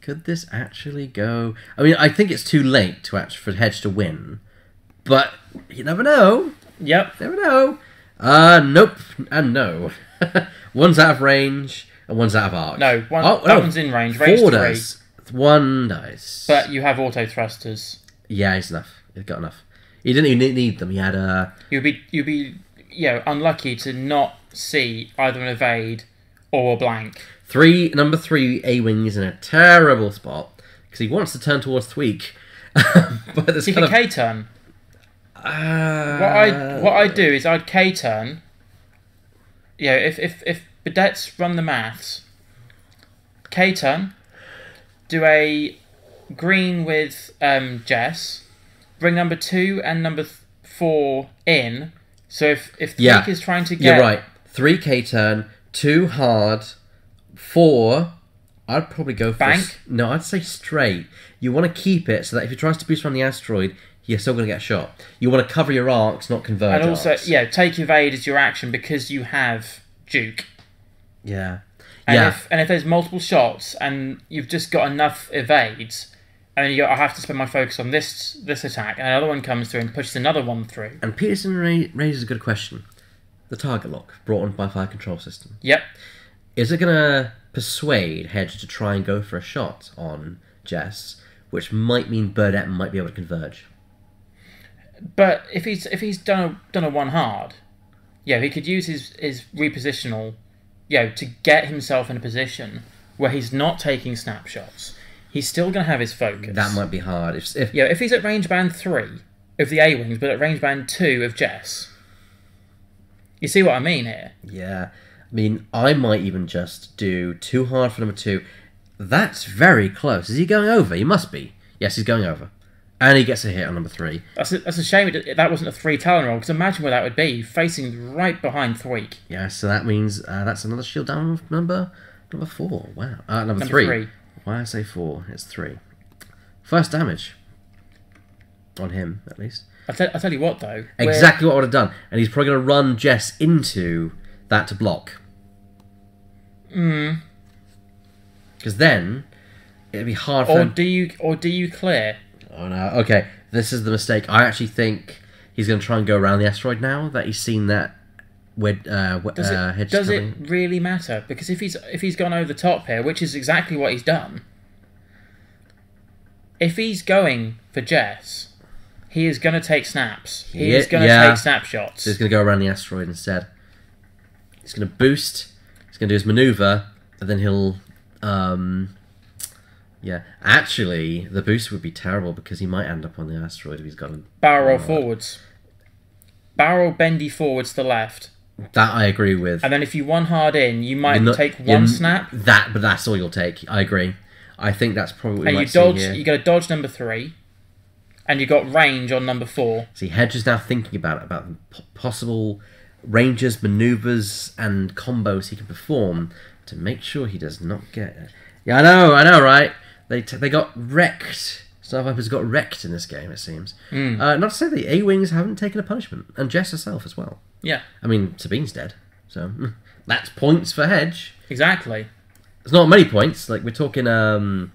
Could this actually go? I mean, I think it's too late for Hedge to win, but you never know. Yep. Never know. Nope, and no. One's out of range, and one's out of arc. No, one's in range. Range 4 3. dice. 1 dice. But you have auto thrusters. Yeah, it's enough. He's got enough. He didn't even need them. He had You'd be unlucky to not see either an evade or a blank. Number 3 A-Wing is in a terrible spot because he wants to turn towards Thweek. But there's he can K-turn. What I'd do is I'd K-turn. Yeah, if Bedets run the maths, K-turn, do a green with Jess, bring number 2 and number 4 in. So if Thweek is trying to get... You're right. 3 K-turn, 2 hard... 4, I'd probably go for... Bank? No, I'd say straight. You want to keep it so that if he tries to boost around the asteroid, you're still going to get shot. You want to cover your arcs, not converge And also, arcs. take evade as your action because you have Duke. Yeah. And if there's multiple shots and you've just got enough evades, and you go, I have to spend my focus on this attack, and another one comes through and pushes another one through. And Peterson raises a good question. The target lock, brought on by Fire Control System. Yep. Is it going to persuade Hedge to try and go for a shot on Jess, which might mean Burdett might be able to converge? But if he's done a one hard, he could use his repositional, to get himself in a position where he's not taking snapshots. He's still going to have his focus. That might be hard. If he's at range band 3 of the A-Wings, but at range band 2 of Jess. You see what I mean here? Yeah. I mean, I might even just do 2 hard for number 2. That's very close. Is he going over? He must be. Yes, he's going over. And he gets a hit on number 3. That's a shame that wasn't a 3 Talon roll, because imagine where that would be, facing right behind Thweek. Yeah, so that means that's another shield down with number 4. Wow. Number 3. Why did I say 4? It's 3. First damage. On him, at least. I'll tell you what, though. Exactly what I would have done. And he's probably going to run Jess into that to block. Because then it'd be hard for him. Do you clear? Oh no. Okay, this is the mistake. I actually think he's going to try and go around the asteroid now that he's seen that. Does it really matter? Because if he's gone over the top here, which is exactly what he's done, if he's going for Jess, he is going to take snaps. He is going to take snapshots. So he's going to go around the asteroid instead. He's going to boost. He's going to do his maneuver, and then he'll... Actually, the boost would be terrible because he might end up on the asteroid if he's got a... Barrel roll forwards. Barrel bendy forwards to the left. That I agree with. And then if you one hard in, you might take one snap. But that's all you'll take. I agree. I think that's probably what we might see here. You got to dodge number 3, and you got range on number 4. See, Hedge is now thinking about possible ranges, maneuvers, and combos he can perform to make sure he does not get it. Yeah, I know, right? They got wrecked. Starvipers got wrecked in this game, it seems. Not to say the A-Wings haven't taken a punishment, and Jess herself as well. Yeah. I mean, Sabine's dead, so that's points for Hedge. Exactly. It's not many points. Like, we're talking 21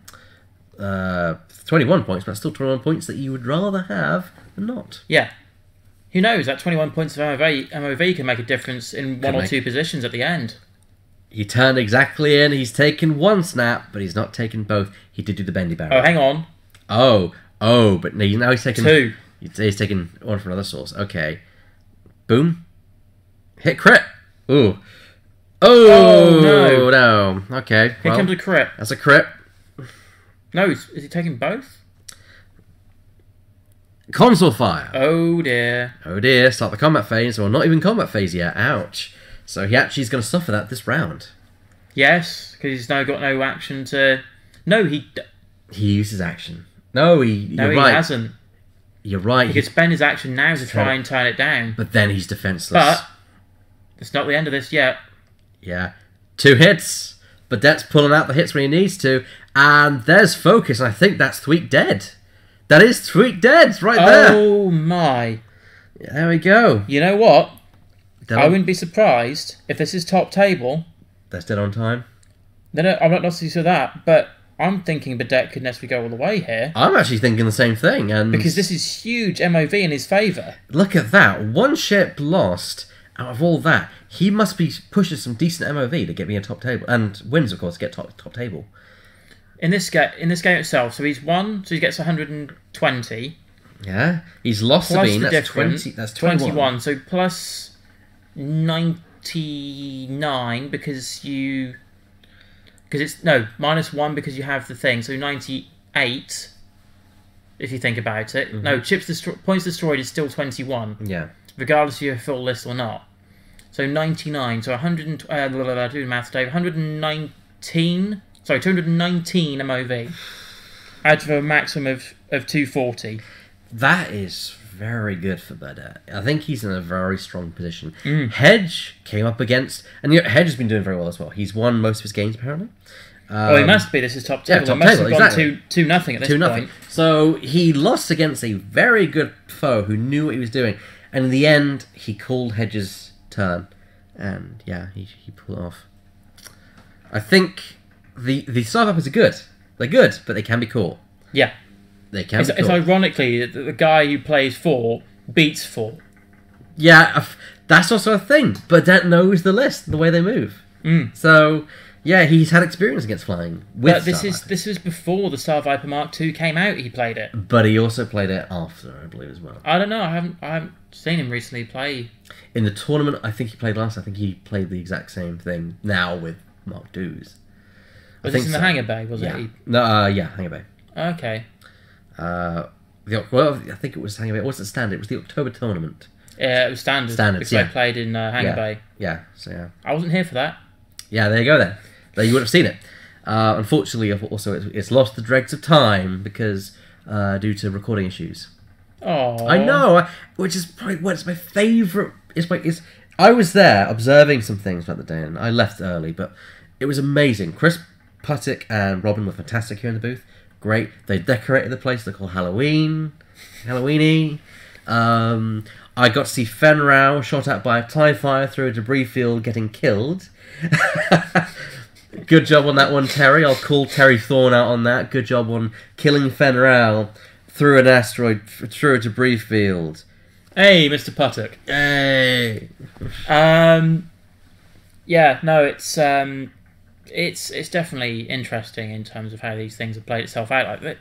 points, but still 21 points that you would rather have than not. Yeah. Who knows? That 21 points of MOV can make a difference in one or two positions at the end. He turned exactly in. He's taken one snap, but he's not taken both. He did do the bendy barrel. Oh, hang on. But now he's taken... Two. He's taken one from another source. Okay. Boom. Hit crit. Ooh. Oh, no. Okay. Here comes a crit. That's a crit. No, is he taking both? Console fire. Oh, dear. Oh, dear. Start the combat phase. Well, not even combat phase yet. Ouch. So he actually is going to suffer that this round. Yes, because he's now got no action to... No, he used his action. No, he hasn't. You're right. He could spend his action now to try and turn it down. But then he's defenseless. But it's not the end of this yet. Yeah. 2 hits. Badette's pulling out the hits when he needs to. And there's focus. And I think that's Thweek dead. That is Thweek dead right there. Oh, my. There we go. You know what? I wouldn't be surprised if this is top table. That's dead on time. No, I'm not necessarily sure that, but I'm thinking Badette could necessarily go all the way here. I'm actually thinking the same thing. And because this is huge MOV in his favour. Look at that. 1 ship lost. Out of all that, he must be pushing some decent MOV to get me a top table. And wins, of course, to get top table. In this game itself, so he's won, so he gets 120. Yeah. He's lost Sabine. That's 20. That's 21. So plus 99 because it's minus 1 because you have the thing, so 98 if you think about it. No, points destroyed is still 21. Yeah, regardless if you have a full list or not. So 99, so 100 do math, Dave. 219 MOV out of a maximum of 240. That is very good for Badette. I think he's in a very strong position. Hedge came up against... And Hedge has been doing very well as well. He's won most of his games, apparently. He must be. This is top table. Yeah, top must table, have gone exactly. 2-0 at this 2-0. point. So he lost against a very good foe who knew what he was doing. And in the end, he called Hedge's turn. And, yeah, he pulled it off. I think the Starvipers are good. They're good, but they can be caught. Yeah. They can be caught. It's ironically that the guy who plays 4 beats 4. Yeah, that's also a thing. But that knows the list, the way they move. So, yeah, he's had experience against flying. But this was before the Star Viper Mark II came out. He played it, but he also played it after, I believe, as well. I don't know. I haven't seen him recently play. In the tournament, I think he played last. I think he played the exact same thing now with Mark II's. Was this in the Hangar Bay? Was it? No, Hangar Bay. Okay. I think it was Hangar Bay. It wasn't standard. It was the October tournament. Yeah, it was standard. Because I played in Hangar Bay. Yeah. So yeah. I wasn't here for that. Yeah, there you go then. There you would have seen it. Unfortunately, also it's lost the dregs of time because due to recording issues. Oh. I know, which is probably it's my favourite. I was there observing some things throughout the day, and I left early, but it was amazing. Chris Puttick and Robin were fantastic here in the booth. Great. They decorated the place. They're called Halloweeny. I got to see Fen Rao shot at by a TIE fighter through a debris field getting killed. Good job on that one, Terry. I'll call Terry Thorne out on that. Good job on killing Fen Rao through an asteroid, through a debris field. Hey, Mr. Puttick. Hey. Yeah, no, it's definitely interesting in terms of how these things have played itself out. Like,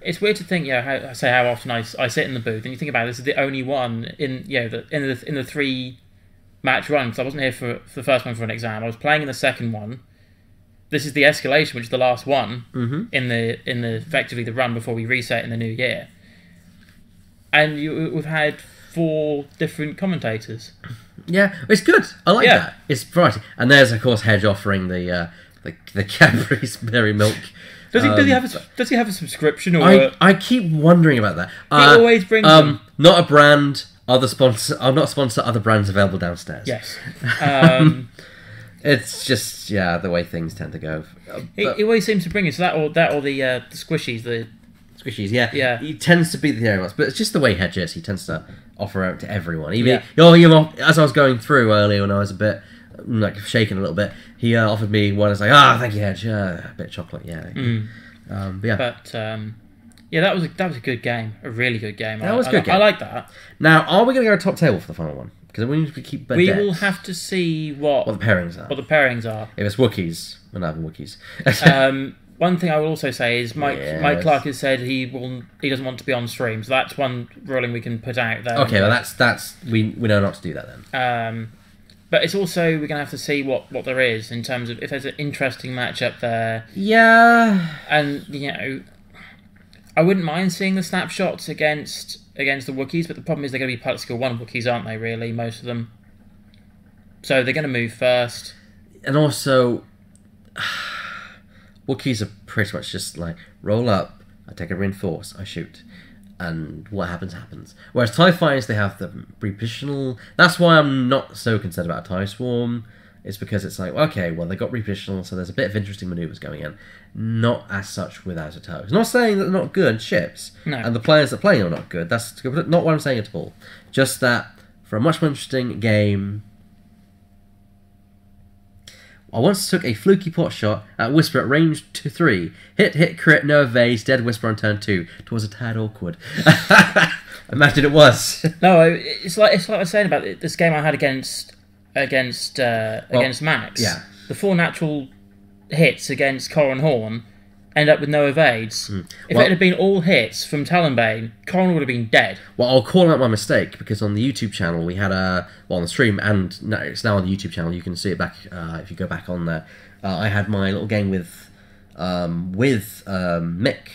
it's weird to think, how often I sit in the booth and you think about it, this is the only one in the 3 match run, because I wasn't here for the first one for an exam. I was playing in the second one. This is the Escalation, which is the last one in the effectively the run before we reset in the new year. And we've had 4 different commentators. Yeah, it's good. I like that. It's variety. And there's of course Hedge offering the Cadbury's berry milk. Does he have a subscription or? I keep wondering about that. He always brings them. Not a brand. Other sponsor. I'm not a sponsor. Other brands available downstairs. Yes. It's just the way things tend to go. He always seems to bring us that or the squishies. The squishies, Yeah. He tends to be the hero, but it's just the way Hedge is. He tends to offer out to everyone. Even as I was going through earlier, when I was a bit like shaking a little bit, he offered me one. I was like, thank you, Hedge. A bit of chocolate, that was a good game, a really good game. That was a good game. I like that. Now, are we going to go top table for the final one? Because we need to keep. We will have to see what the pairings are. What the pairings are. If it's Wookiees, we're not having Wookiees. One thing I will also say is Mike Clark has said he doesn't want to be on stream, so that's one ruling we can put out there. Okay, well that's we know not to do that then. But it's also we're gonna have to see what there is in terms of if there's an interesting matchup there. Yeah, and I wouldn't mind seeing the snapshots against the Wookiees, but the problem is they're going to be Pilot Skill 1 Wookiees, aren't they, really, most of them? So they're going to move first. And also, Wookiees are pretty much just like, roll up, I take a reinforce, I shoot. And what happens, happens. Whereas TIE Fighters, they have the repositional. That's why I'm not so concerned about TIE Swarm. It's because it's like, okay, well, they got repositional, so there's a bit of interesting maneuvers going in. Not as such with Outer Toes. Not saying that they're not good ships, no. And the players that play them are not good. That's not what I'm saying at all. Just that, for a much more interesting game, I once took a fluky pot shot at Whisper at range 3. Hit, crit, no evades, dead Whisper on turn 2. It was a tad awkward. Imagine it was. No, it's like I was saying about this game I had against Max. Yeah. The 4 natural hits against Coral and Horn end up with no evades. If it had been all hits from Talonbane, Coral would have been dead. Well, I'll call out my mistake, because on the YouTube channel we had on the stream, and it's now on the YouTube channel, you can see it back if you go back on there. I had my little game with Mick,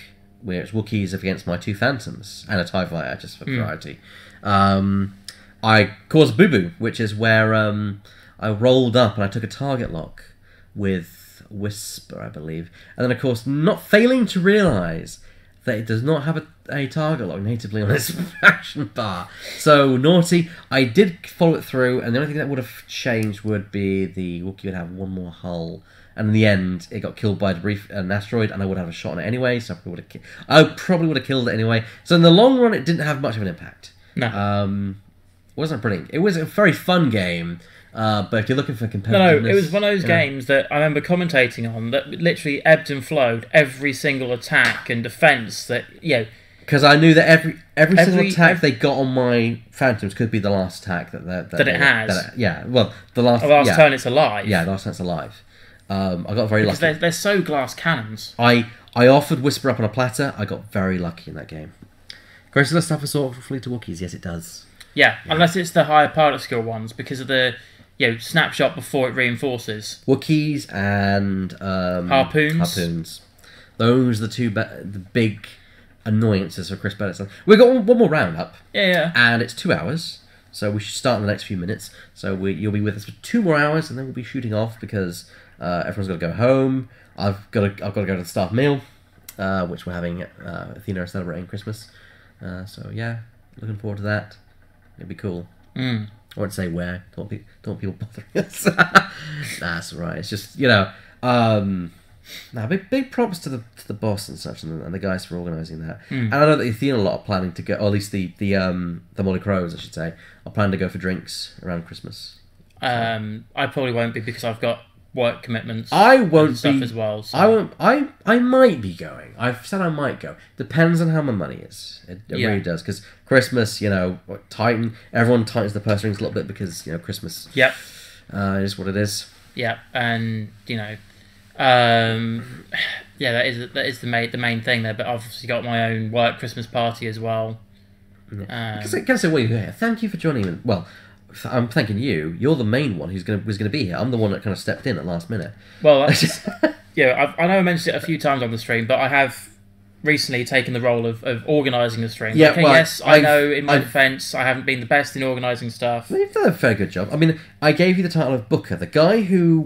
where it's Wookiees against my 2 Phantoms and a TIE Fighter, just for variety. I caused boo-boo, which is where I rolled up and I took a target lock with Whisper, I believe. And then, of course, not failing to realise that it does not have a target lock natively on its action bar. So, naughty. I did follow it through, and the only thing that would have changed would be the Wookiee would have one more hull. And in the end, it got killed by an asteroid, and I would have a shot on it anyway, so I probably would have killed it anyway. So in the long run, it didn't have much of an impact. No. Wasn't brilliant. It was a very fun game, but if you're looking for competitiveness... No, it was one of those games that I remember commentating on that literally ebbed and flowed every single attack and defence that, Because I knew that every single attack they got on my Phantoms could be the last attack that it has. The last turn it's alive. Yeah, the last turn it's alive. I got very lucky. They're so glass cannons. I offered Whisper up on a platter. I got very lucky in that game. Grows the stuff assault for fleet to Wookiees? Yes, it does. Yeah, unless it's the higher pilot skill ones, because of the snapshot before it reinforces. Wookiees and harpoons. Those are the big annoyances for Chris Bennett. We've got one more round up. Yeah. And it's 2 hours, so we should start in the next few minutes. So you'll be with us for 2 more hours, and then we'll be shooting off because everyone's got to go home. I've got to go to the staff meal, which we're having at Athena are celebrating Christmas. So yeah, looking forward to that. It'd be cool. I won't say where. Don't want people bothering us. That's right. It's just big props to the boss and such, and the guys for organising that. And I know that Athena a lot are planning to go, or at least the Molly Crows, I should say, are planning to go for drinks around Christmas. I probably won't be because I've got work commitments. I won't stuff be as well. So. I won't. I might be going. I've said I might go. Depends on how my money is. It really does, because Christmas, Titan. Everyone tightens the purse strings a little bit because Christmas. Yep. Is what it is. Yeah, and that is the main thing there. But I've obviously got my own work Christmas party as well. Can I say, well, you're here. Thank you for joining me. Well, I'm thanking you. You're the main one who's going to be here. I'm the one that kind of stepped in at last minute. Well, that's, I know I mentioned it a few times on the stream, but I have recently taken the role of organising the stream. Yeah, yes, I know. In my defence, I haven't been the best in organising stuff. You've done a fair good job. I mean, I gave you the title of Booker, the guy who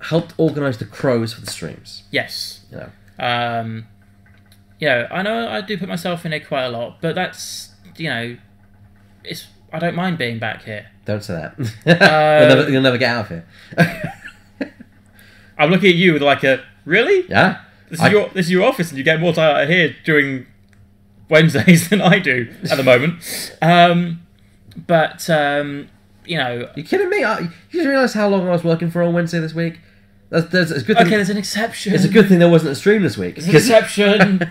helped organise the crows for the streams. Yes. I know I do put myself in it quite a lot, but that's I don't mind being back here. Don't say that. You'll never get out of here. I'm looking at you with like a really? Yeah. This is your office, and you get more time out of here during Wednesdays than I do at the moment. But you know, you kidding me? You realise how long I was working for on Wednesday this week? It's a good thing. Okay, there's an exception. It's a good thing there wasn't a stream this week. There's an exception.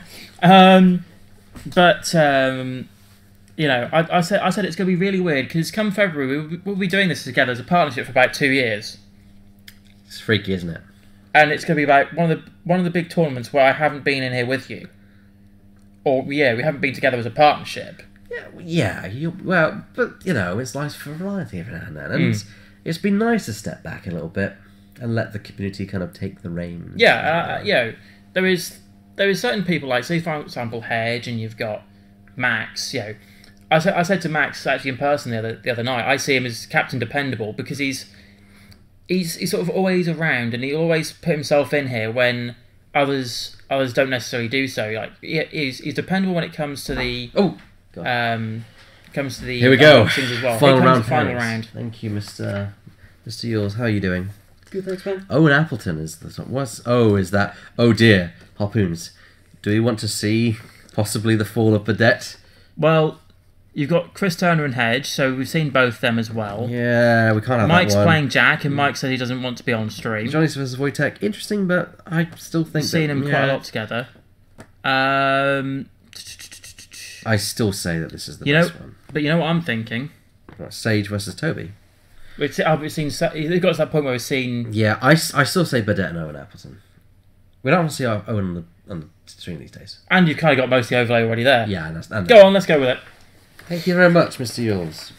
But you know, I said it's going to be really weird because come February we'll be doing this together as a partnership for about 2 years. It's freaky, isn't it? And it's going to be about one of the big tournaments where I haven't been in here with you. Or we haven't been together as a partnership. Yeah. Well, but you know, it's nice for variety every now and then, and it's been nice to step back a little bit and let the community kind of take the reins. Yeah, you know, there is certain people like, say for example, Hedge, and you've got Max. You know, I said to Max actually in person the other night, I see him as Captain Dependable because he's sort of always around, and he always put himself in here when others don't necessarily do so. Like he's dependable when it comes to the Here we go. Things as well. Final round. Thank you, Mr. Yours. How are you doing? Good, thanks, man. Owen Appleton is the top. Is that? Oh dear, harpoons. Do we want to see possibly the fall of Vedette? Well, you've got Chris Turner and Hedge, so we've seen both them as well. Yeah, we can't have Mike's that one. playing Jack, and Mike said he doesn't want to be on stream. Johnny versus Wojtek, interesting, but I still think seen them quite a lot together. I still say that this is the best one. But you know what I'm thinking? Sage versus Toby. We've seen. It got to that point where we've seen. Yeah, I still say Vedette and Owen Appleton. We don't want to see Owen on the stream these days. And you've kind of got most of the overlay already there. Yeah, go on, let's go with it. Thank you very much, Mr. Yules.